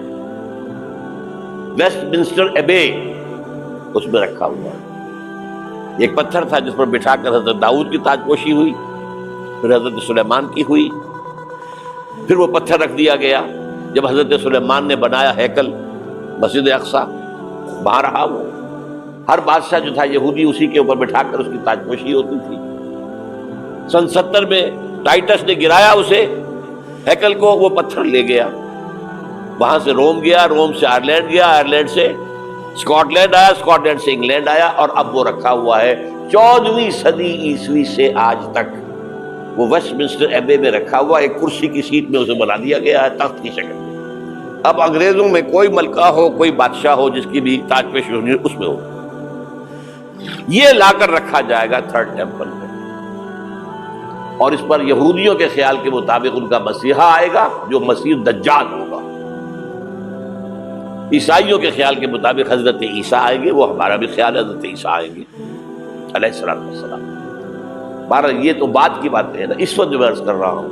A: ویسٹ منسٹر ایبے، اس میں رکھا ہوا ہے. ایک پتھر تھا جس پر بٹھا کر حضرت داؤد کی تاج پوشی ہوئی، پھر حضرت سلیمان کی ہوئی، پھر وہ پتھر رکھ دیا گیا. جب حضرت سلیمان نے بنایا ہیکل مسجد اقصی، وہاں رہا وہ. ہر بادشاہ جو تھا یہودی اسی کے اوپر بٹھا کر اس کی تاجپوشی ہوتی تھی. سن 70 میں ٹائٹس نے گرایا اسے ہیکل کو، وہ پتھر لے گیا، وہاں سے روم گیا، روم سے آئرلینڈ گیا، آئرلینڈ سے اسکاٹ لینڈ آیا، اسکاٹ لینڈ سے انگلینڈ آیا، اور اب وہ رکھا ہوا ہے 14ویں صدی عیسوی سے آج تک. وہ ویسٹ منسٹر ایبے میں رکھا ہوا، ایک کرسی کی سیٹ میں اسے بنا دیا گیا ہے تخت کی شکل میں. اب انگریزوں میں کوئی ملکہ ہو، کوئی بادشاہ ہو جس کی بھی تاج پوشی ہونی ہے، اس میں ہو. یہ لا کر رکھا جائے گا تھرڈ ٹیمپل میں، اور اس پر یہودیوں کے خیال کے مطابق ان کا مسیحا آئے گا جو مسیح دجال ہوگا. عیسائیوں کے خیال کے مطابق حضرت عیسیٰ آئیں گے، وہ ہمارا بھی خیال ہے حضرت عیسیٰ آئیں گے علیہ السلام. بہرحال یہ تو بعد کی بات ہے نا، اس وقت جو میں عرض کر رہا ہوں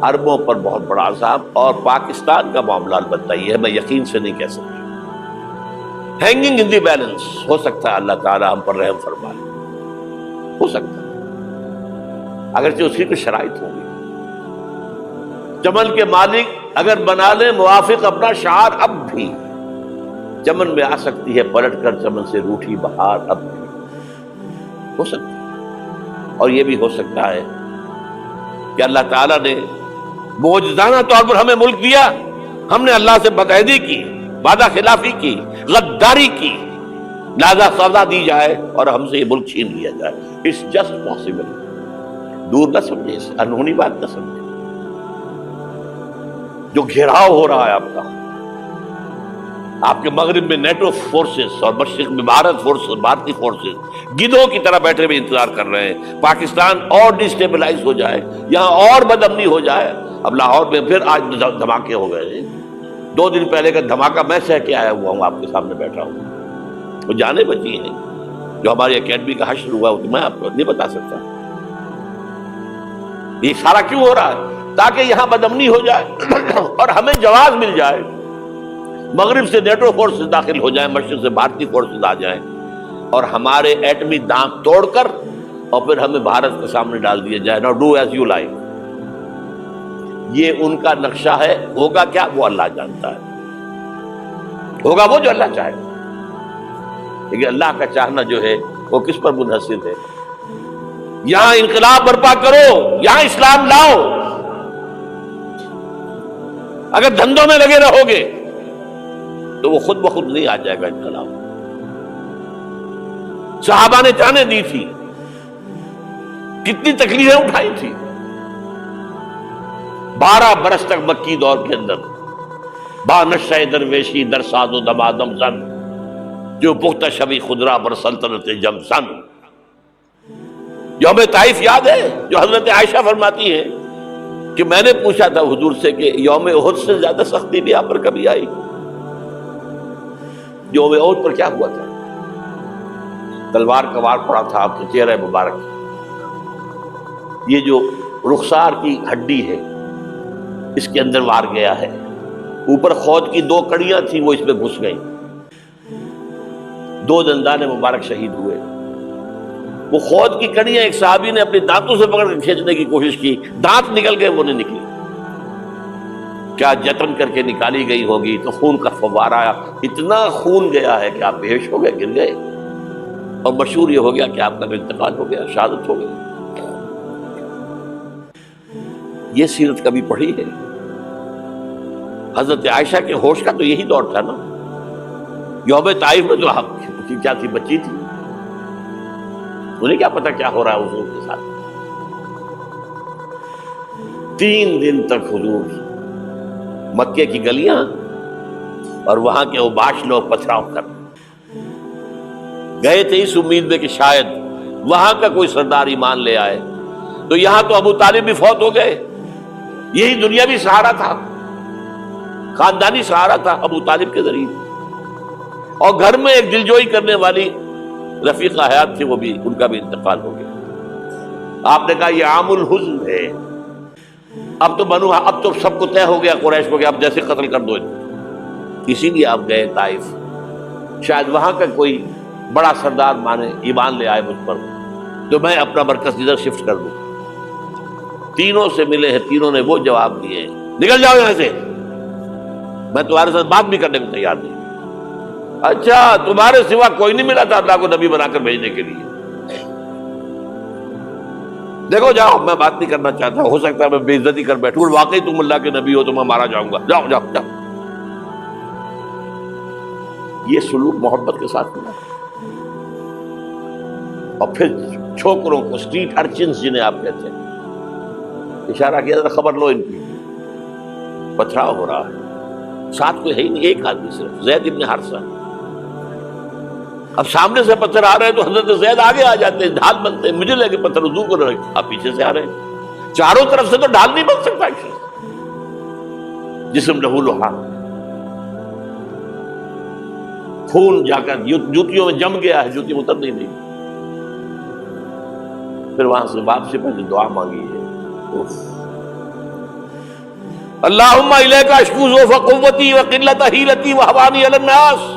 A: عربوں پر بہت بڑا عذاب. اور پاکستان کا معاملہ البتہ یہ ہے، میں یقین سے نہیں کہہ سکتا. ہینگنگ ان دی بیلنس، ہو سکتا ہے اللہ تعالیٰ ہم پر رحم فرمائے، ہو سکتا ہے، اگرچہ اس کی کچھ شرائط ہوگی. چمن کے مالک اگر بنا لیں موافق اپنا شعار، اب بھی چمن میں آ سکتی ہے پلٹ کر چمن سے روٹھی بہار، اب بھی ہو سکتا ہے. اور یہ بھی ہو سکتا ہے کہ اللہ تعالیٰ نے معجزانہ طور پر ہمیں ملک دیا، ہم نے اللہ سے بدعہدی کی، وعدہ خلافی کی، غداری کی، لہذا سزا دی جائے اور ہم سے یہ ملک چھین لیا جائے. It's just possible. دور نہ سمجھے، اسے انہونی بات نہ سمجھے. جو گھیراؤ ہو رہا ہے آپ کے مغرب میں نیٹو فورسز اور مشرق میں بھارتی فورسز گدھوں کی طرح بیٹھے ہوئے انتظار کر رہے ہیں پاکستان اور ڈسٹیبلائز ہو جائے، یہاں اور بدامنی ہو جائے. اب لاہور میں پھر آج دھماکے ہو گئے. 2 دن پہلے کا دھماکہ میں سہ کے آیا ہوا ہوں، آپ کے سامنے بیٹھا ہوں. وہ جانے بچی ہیں جو ہماری اکیڈمی کا حشر ہوا، میں آپ کو نہیں بتا سکتا. یہ سارا کیوں ہو رہا ہے؟ تاکہ یہاں بدامنی ہو جائے اور ہمیں جواز مل جائے. مغرب سے نیٹو فورسز داخل ہو جائیں، مشرق سے بھارتی فورسز آ جائیں اور ہمارے ایٹمی دانت توڑ کر اور پھر ہمیں بھارت کے سامنے ڈال دیا جائے. نو ڈو ایز یو لائک. یہ ان کا نقشہ ہے. ہوگا کیا وہ اللہ جانتا ہے، ہوگا وہ جو اللہ چاہے. لیکن اللہ کا چاہنا جو ہے وہ کس پر منحصر ہے؟ یہاں انقلاب برپا کرو، یہاں اسلام لاؤ. اگر دھندوں میں لگے رہو گے تو وہ خود بخود نہیں آ جائے گا انقلاب. صحابہ نے جانیں دی تھی، کتنی تکلیفیں اٹھائی تھی. 12 برس تک مکی دور کے اندر با نشہ درویشی در ساز و دمادم زن، جو پختہ شبی خدرہ بر سلطنت جم سن. یوم طائف یاد ہے جو حضرت عائشہ فرماتی ہے کہ میں نے پوچھا تھا حضور سے کہ یوم احد سے زیادہ سختی بھی آپ پر کبھی آئی؟ یوم احد پر کیا ہوا تھا؟ تلوار کا وار پڑا تھا آپ کے چہرہ مبارک. یہ جو رخسار کی ہڈی ہے اس کے اندر وار گیا ہے. اوپر خود کی 2 کڑیاں تھیں، وہ اس میں گھس گئیں. 2 دندان مبارک شہید ہوئے. وہ خود کی کڑیاں ایک صحابی نے اپنے دانتوں سے پکڑ کر کھینچنے کی کوشش کی، دانت نکل گئے، وہ نہیں نکلی. کیا جتن کر کے نکالی گئی ہوگی تو خون کا فوارہ آیا، اتنا خون گیا ہے کہ آپ بے ہوش ہو گئے، گر گئے، اور مشہور یہ ہو گیا کہ آپ کا انتقال ہو گیا، شہادت ہو گئی. یہ سیرت کبھی پڑھی ہے؟ حضرت عائشہ کے ہوش کا تو یہی دور تھا نا. یوم طائف میں تو آپ کی کیا تھی، بچی تھی، انہیں کیا پتا کیا ہو رہا ہے حضور کے ساتھ. 3 دن تک حضور مکے کی گلیاں اور وہاں کے اوباش لوگ پتھراؤ کر گئے تھے اس امید میں کہ شاید وہاں کا کوئی سردار ایمان لے آئے. تو یہاں تو ابو طالب بھی فوت ہو گئے. یہی دنیاوی سہارا تھا، خاندانی سہارا تھا ابو طالب کے ذریعے. اور گھر میں ایک دلجوئی کرنے والی رفیقہ حیات تھی، وہ بھی، ان کا بھی انتقال ہو گیا. آپ نے کہا یہ عام الحزن ہے. اب تو سب کو طے ہو گیا قریش کو کہ اب جیسے قتل کر دو. اسی لیے آپ گئے طائف، شاید وہاں کا کوئی بڑا سردار مانے ایمان لے آئے مجھ پر تو میں اپنا مرکز ادھر شفٹ کر دوں. تینوں سے ملے ہیں، تینوں نے وہ جواب دیے، نکل جاؤ یہاں سے. میں تمہارے ساتھ بات بھی کرنے کو تیار نہیں. اچھا تمہارے سوا کوئی نہیں ملا تھا اللہ کو نبی بنا کر بھیجنے کے لیے؟ دیکھو جاؤ، میں بات نہیں کرنا چاہتا، ہو سکتا ہے میں بے عزتی کر بیٹھوں، اور واقعی تم اللہ کے نبی ہو تو میں مارا جاؤں گا، جاؤ جاؤ جاؤ. یہ سلوک محبت کے ساتھ ہوا. اور پھر چھوکروں کو، اسٹریٹ ارچنز جنہیں آپ کہتے ہیں، اشارہ کیا ذرا خبر لو ان کی، پتھراؤ ہو رہا ہے. ساتھ کوئی ہے ہی نہیں، ایک آدمی صرف، زید ابن حارثہ. اب سامنے سے پتھر آ رہے ہیں تو حضرت زید آگے آ جاتے ہیں، ڈھال بنتے ہیں. مجھے لگے پتھر وضو کر رہے ہیں، آپ پیچھے سے آ رہے ہیں. چاروں طرف سے تو ڈھال نہیں بن سکتا. جسم لہو لہا، خون جا کر جوتیوں میں جم گیا ہے، جوتی اتر نہیں. پھر وہاں سے واپسی پہلے دعا مانگی ہے، اللہم الیک اشکو ضعف قوتی وقلت حیلتی وہوانی علی الناس.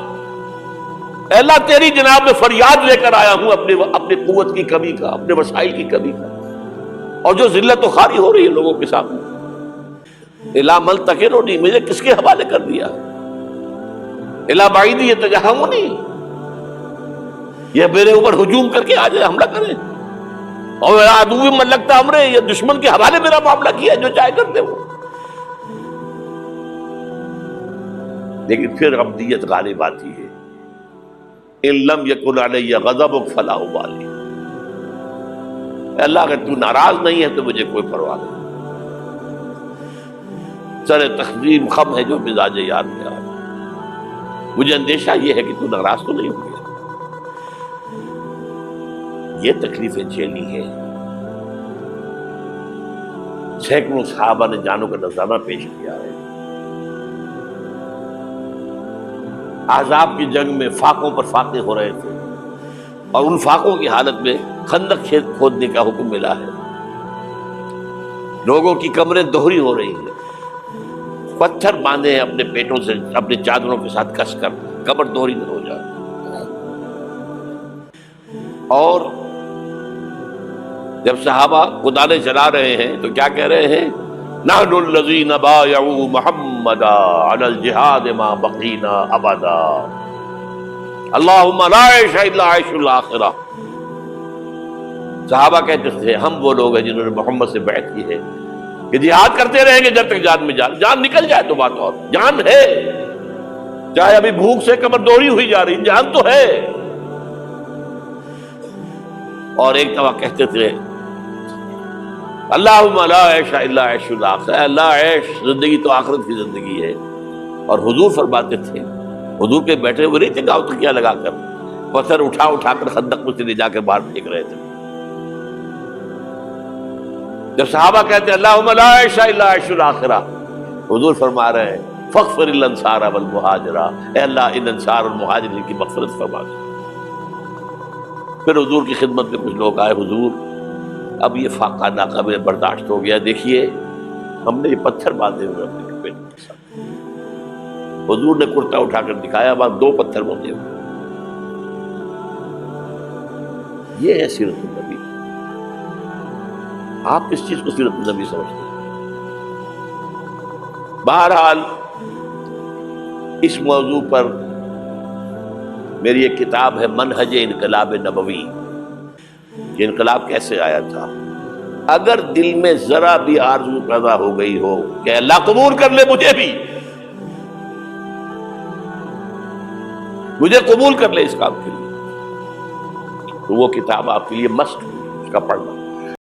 A: اے اللہ تیری جناب میں فریاد لے کر آیا ہوں اپنے قوت کی کمی کا، اپنے وسائل کی کمی کا، اور جو ذلت و خواری ہو رہی ہے لوگوں کے سامنے. الا ملتقننی، مجھے کس کے حوالے کر دیا؟ الا بعیدی یتجہمنی، یہ میرے اوپر ہجوم کر کے آ جائے، حملہ کرے. اور عدو من لگتا امرے، یہ دشمن کے حوالے میرا معاملہ کیا، جو چاہے کرتے وہ. لیکن پھر عبدیت غالب آتی ہے. ان لم یکن علی غضبک فلا ابالی. اللہ اگر تو ناراض نہیں ہے تو مجھے کوئی پرواہ نہیں. سر تقدیم خم ہے جو مزاج یار میں آئے. مجھے اندیشہ یہ ہے کہ تو ناراض تو نہیں ہو گیا. یہ تکلیفیں جھیلی ہیں. سینکڑوں صحابہ نے جانوں کا نذرانہ پیش کیا ہے. احزاب کی جنگ میں فاقوں پر فاقے ہو رہے تھے، اور ان فاقوں کی حالت میں خندق کھودنے کا حکم ملا ہے. لوگوں کی کمریں دوہری ہو رہی ہیں، پتھر باندھے ہیں اپنے پیٹوں سے، اپنے چادروں کے ساتھ کس کر کمر دوہری نہ ہو جائے. اور جب صحابہ کدالیں چلا رہے ہیں تو کیا کہہ رہے ہیں؟ نحن الذین بایعوا محمدا علی الجہاد ما بقینا ابدا اللہم لا عیش الا عیش الاخرہ. صحابہ کہتے تھے ہم وہ لوگ ہیں جنہوں نے محمد سے بیعت کی ہے کہ جہاد کرتے رہیں گے جب تک جان میں جان نکل جائے تو بات اور. جان ہے، چاہے ابھی بھوک سے کمر دوہری ہوئی جا رہی، جان تو ہے. اور ایک دفعہ کہتے تھے اللہم لا عیش الا عیش الاخرہ، اللہ عیش زندگی تو آخرت کی زندگی ہے. اور حضور فرماتے تھے، حضور کے بیٹھے ہوئے نہیں تھے گاؤں تکیہ لگا کر، پتھر اٹھا اٹھا کر خندق میں سے لے جا کر باہر پھینک رہے تھے. جب صحابہ کہتے ہیں اللہم لا عیش الا عیش الاخرہ، حضور فرما رہے ہیں فاغفر الانصار والمہاجرہ، اے اللہ ان انصار اور مہاجرین کی مغفرت فرما دے. پھر حضور کی خدمت میں کچھ لوگ آئے، حضور اب یہ فاقہ ناقابل برداشت ہو گیا، دیکھیے ہم نے یہ پتھر باندھے ہوئے اپنے پیٹ کے ساتھ. حضور نے کرتا اٹھا کر دکھایا، وہاں 2 پتھر باندھے ہوئے. یہ ہے سیرت النبی. آپ کس چیز کو سیرت النبی سمجھتے ہیں؟ بہرحال اس موضوع پر میری ایک کتاب ہے منہج انقلاب نبوی، کہ انقلاب کیسے آیا تھا. اگر دل میں ذرا بھی آرزو پیدا ہو گئی ہو کہ اللہ قبول کر لے مجھے قبول کر لے اس کام کے لیے، تو وہ کتاب آپ کے لیے مسٹ ہے، اس کا پڑھنا.